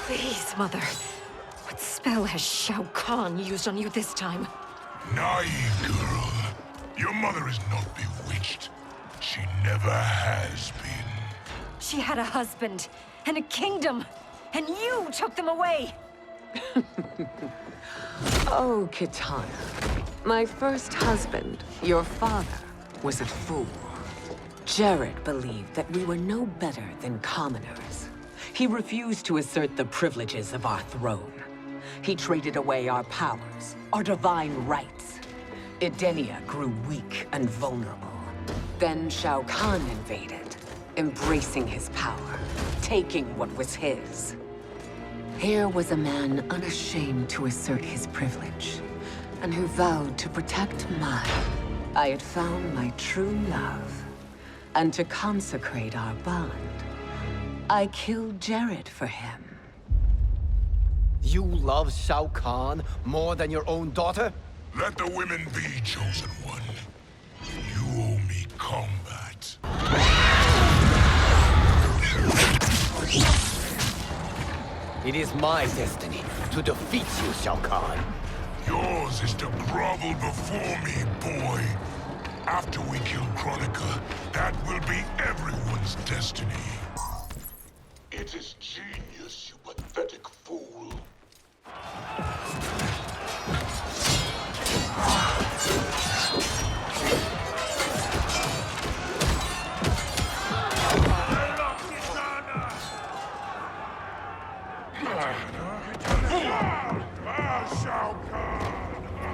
Please, Mother. What spell has Shao Kahn used on you this time? Naive girl. Your mother is not bewitched. She never has been. She had a husband and a kingdom, and you took them away! Oh, Kitana. My first husband, your father, was a fool. Jared believed that we were no better than commoners. He refused to assert the privileges of our throne. He traded away our powers, our divine rights. Edenia grew weak and vulnerable. Then Shao Kahn invaded, embracing his power, taking what was his. Here was a man unashamed to assert his privilege, and who vowed to protect mine. I had found my true love, and to consecrate our bond, I killed Jared for him. You love Shao Kahn more than your own daughter? Let the women be, chosen one. You owe me combat. It is my destiny to defeat you, Shao Kahn. Yours is to grovel before me, boy. After we kill Kronika, that will be everyone's destiny. It is genius, you pathetic fool. Shao Kahn,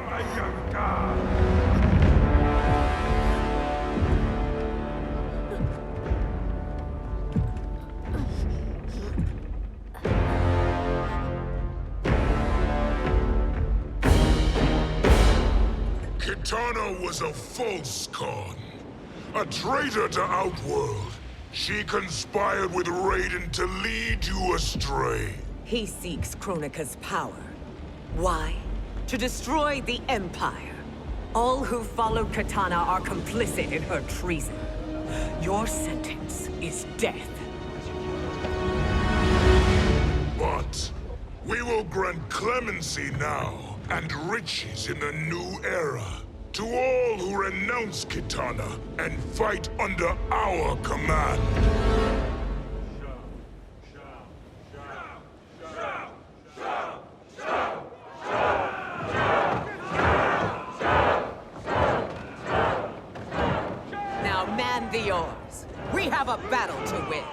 my young god. Kitana was a false Khan, a traitor to Outworld. She conspired with Raiden to lead you astray. He seeks Kronika's power. Why? To destroy the Empire. All who follow Kitana are complicit in her treason. Your sentence is death. But we will grant clemency now and riches in the new era to all who renounce Kitana and fight under our command. Now man the oars. We have a battle to win.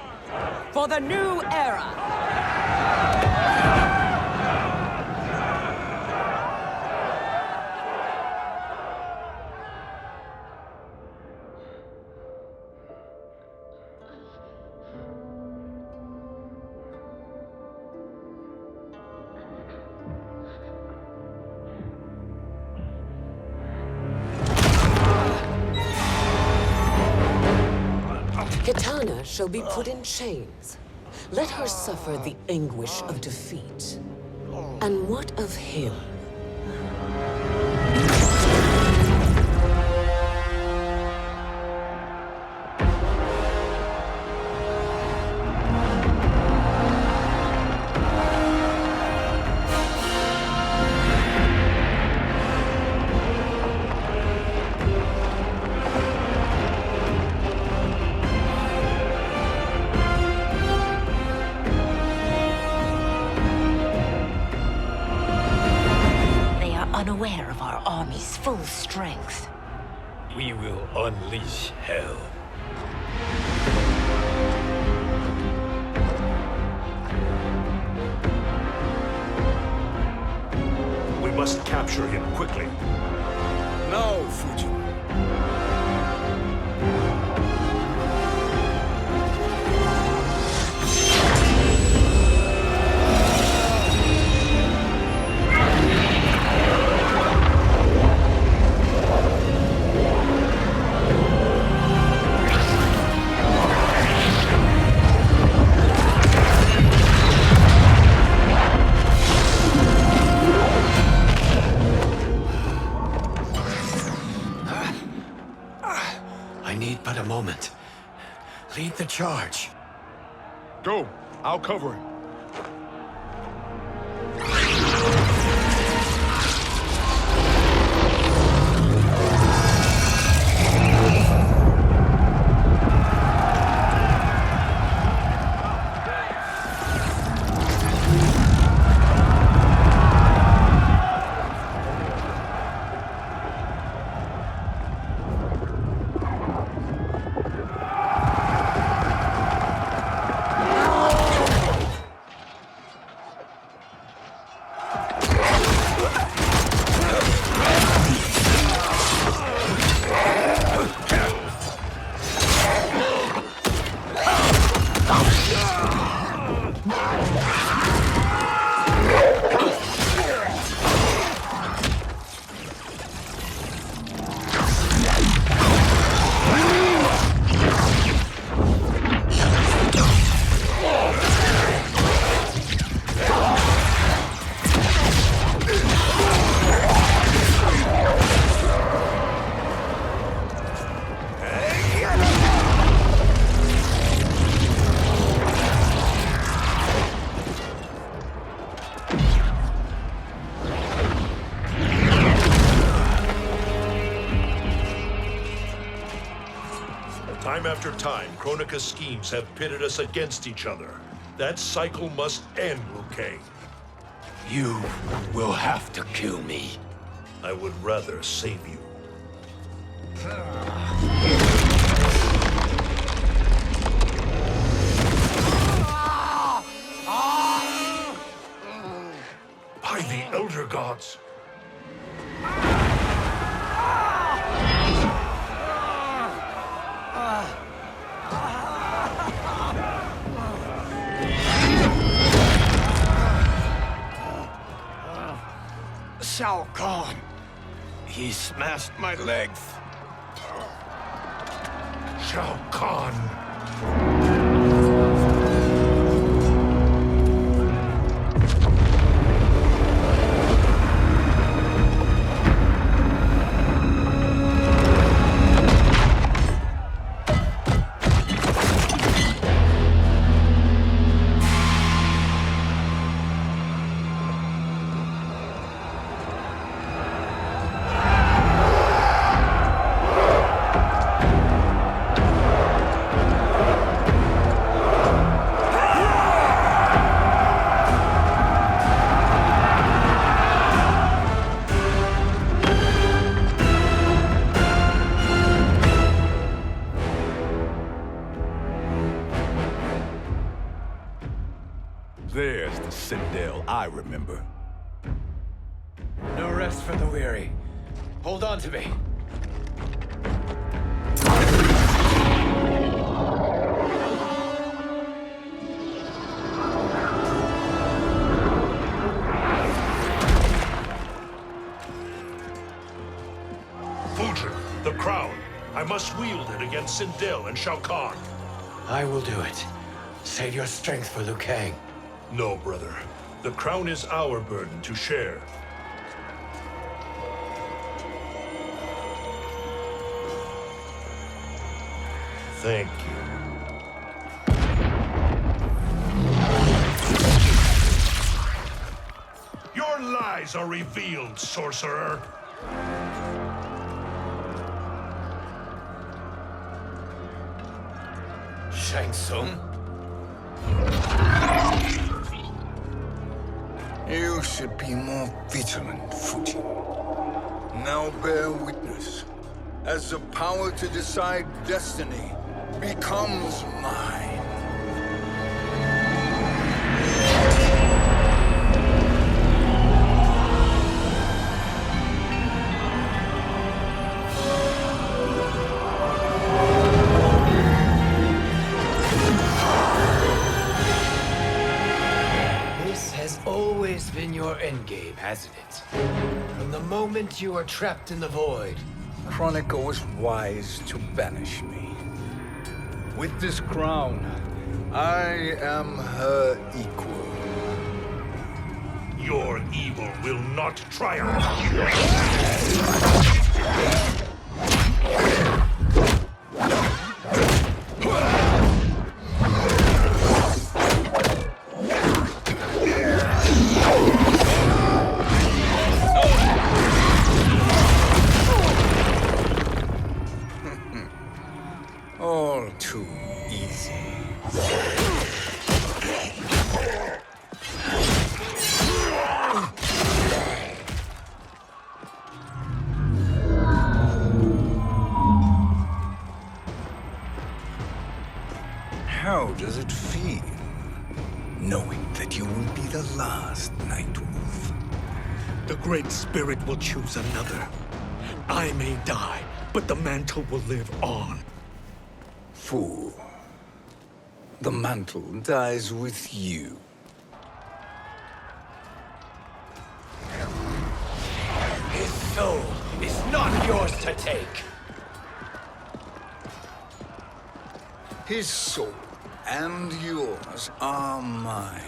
For the new era. Kitana shall be put in chains. Let her suffer the anguish of defeat. And what of him? unaware of our army's full strength. We will unleash hell. We must capture him quickly. No, Fujin. I need but a moment. Lead the charge. Go. I'll cover him. Time after time, Kronika's schemes have pitted us against each other. That cycle must end, Liu Kang. You will have to kill me. I would rather save you. By the Elder Gods! Shao Kahn. He smashed my legs. Shao Kahn. There's the Citadel I remember. No rest for the weary. Hold on to me. Fujin, the crown. I must wield it against Sindel and Shao Kahn. I will do it. Save your strength for Liu Kang. No, brother. The crown is our burden to share. Thank you. Your lies are revealed, sorcerer. Shang Tsung? You should be more vigilant, Fujin. Now bear witness, as the power to decide destiny becomes mine. This has always been your endgame, hasn't it? From the moment you were trapped in the void. Kronika was wise to banish me. With this crown, I am her equal. Your evil will not triumph. All too easy. How does it feel, knowing that you will be the last Nightwolf? The Great Spirit will choose another. I may die, but the mantle will live on. Fool. The mantle dies with you. His soul is not yours to take. His soul and yours are mine.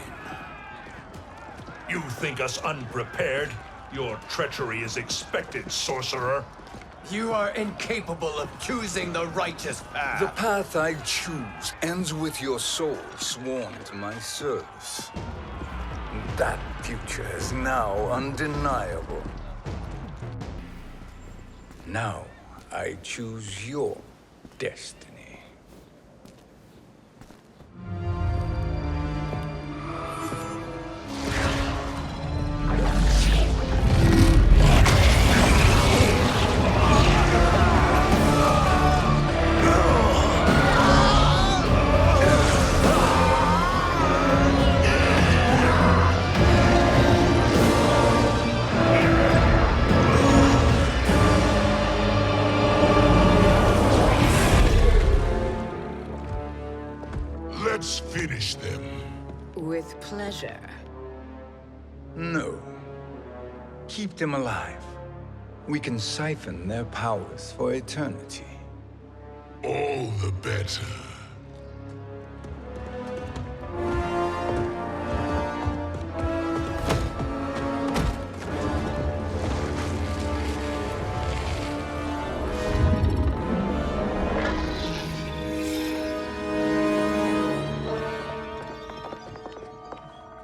You think us unprepared? Your treachery is expected, sorcerer. You are incapable of choosing the righteous path. The path I choose ends with your soul sworn to my service. That future is now undeniable. Now I choose your destiny. Let's finish them. With pleasure. No. Keep them alive. We can siphon their powers for eternity. All the better.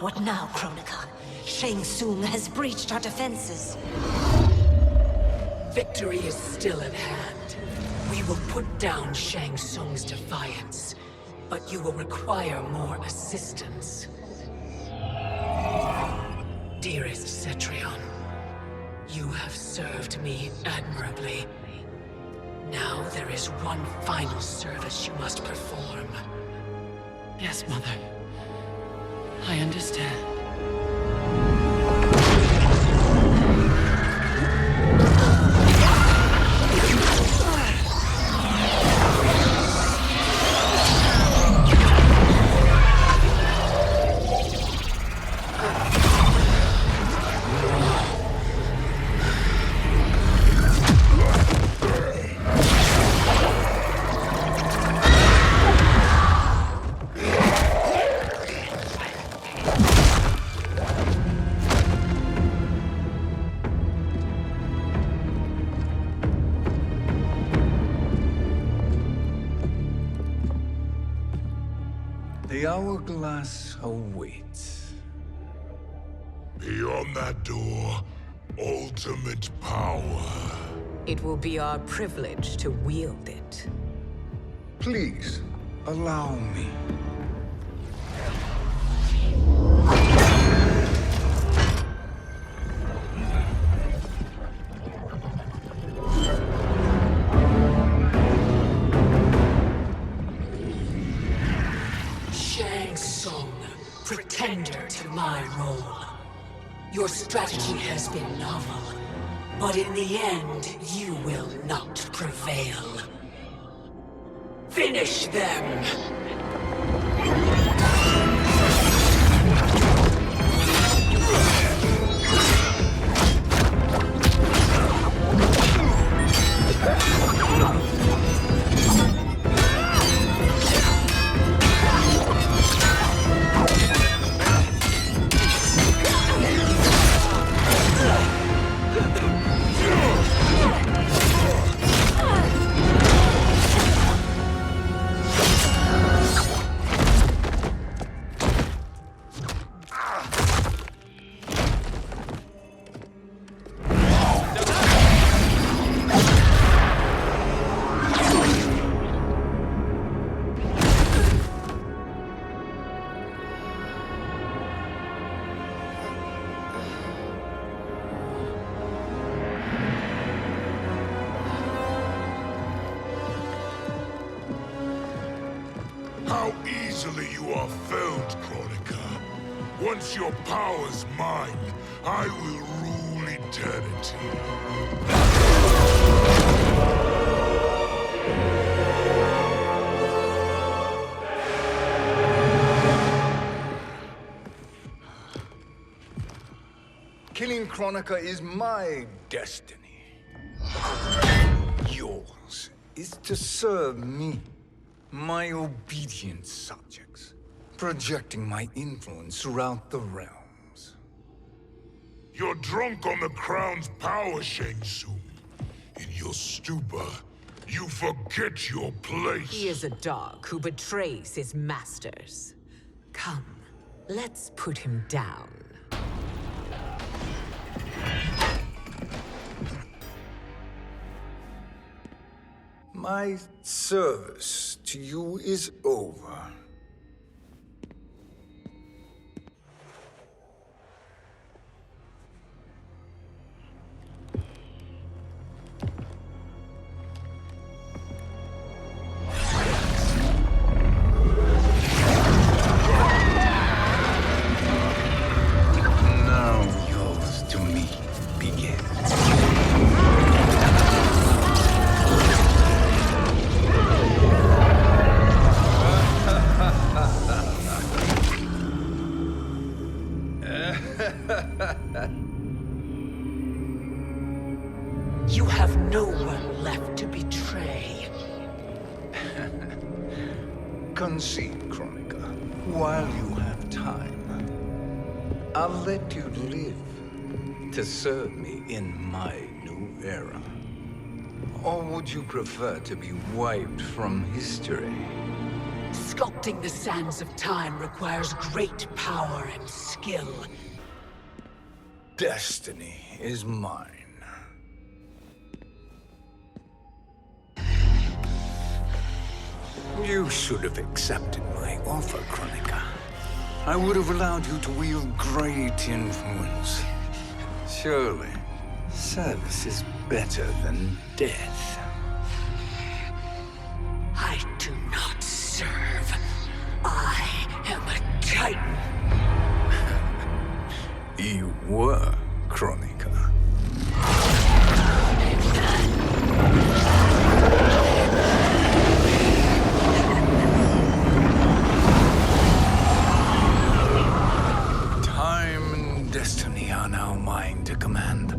What now, Kronika? Shang Tsung has breached our defenses. Victory is still at hand. We will put down Shang Tsung's defiance, but you will require more assistance. Dearest Cetrion, you have served me admirably. Now there is one final service you must perform. Yes, Mother. I understand. The hourglass awaits. Beyond that door, ultimate power. It will be our privilege to wield it. Please, allow me. my role. Your strategy has been novel, but in the end, you will not prevail. Finish them! How easily you are felled, Kronika. Once your power's mine, I will rule eternity. Killing Kronika is my destiny. Yours is to serve me, my obedient subjects, projecting my influence throughout the realms. You're drunk on the crown's power, Shang Tsung. In your stupor, you forget your place. He is a dog who betrays his masters. Come, let's put him down. My service to you is over. Now yours to me begins. You have no one left to betray. Concede, Kronika, while you have time. I'll let you live to serve me in my new era. Or would you prefer to be wiped from history? Sculpting the sands of time requires great power and skill. Destiny is mine. You should have accepted my offer, Kronika. I would have allowed you to wield great influence. Surely, service is better than death. I do not serve. I am a Titan. You were, Kronika. Time and destiny are now mine to command.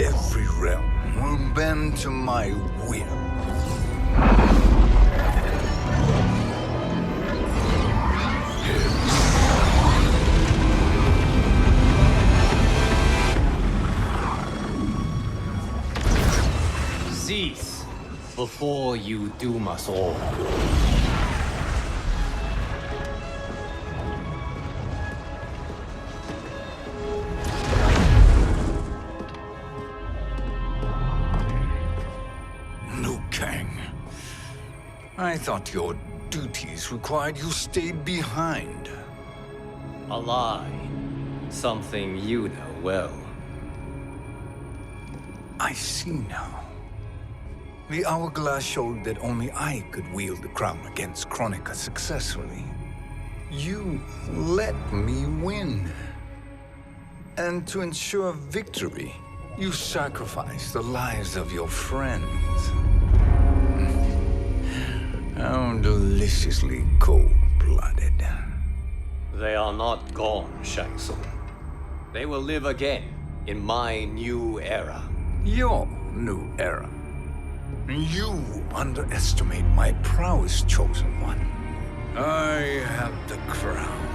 Every realm will bend to my will. Cease before you doom us all. Liu Kang. I thought your duties required you stayed behind. A lie. Something you know well. I see now. The hourglass showed that only I could wield the crown against Kronika successfully. You let me win. And to ensure victory, you sacrifice the lives of your friends. How deliciously cold-blooded. They are not gone, Shang Tsung. They will live again in my new era. Your new era. You underestimate my prowess, Chosen One. I have the crown.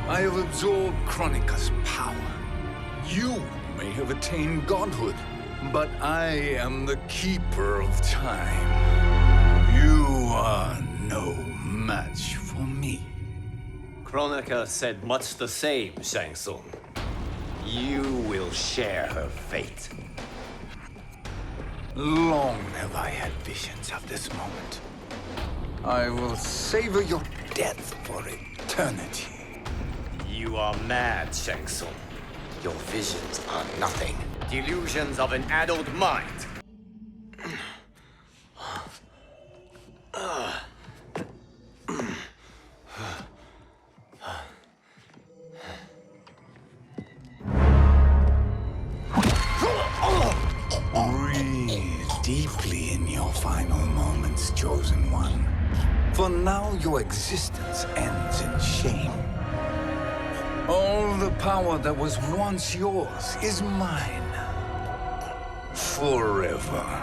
I have absorbed Kronika's power. You may have attained godhood, but I am the keeper of time. You are no match for me. Kronika said much the same, Shang Tsung. You will share her fate. Long have I had visions of this moment. I will savor your death for eternity. You are mad, Shang Tsung. Your visions are nothing. Delusions of an addled mind. Breathe deeply in your final moments, Chosen One. For now, your existence ends in shame. All the power that was once yours is mine. Forever.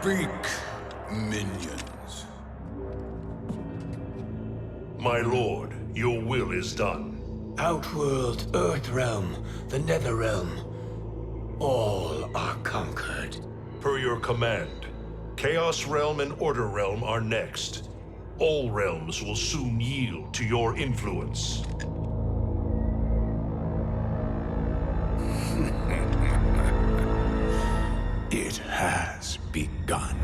Speak, minions. My lord, your will is done. Outworld, Earthrealm, the Netherrealm. All are conquered. Per your command, Chaos Realm and Order Realm are next. All realms will soon yield to your influence. It has begun.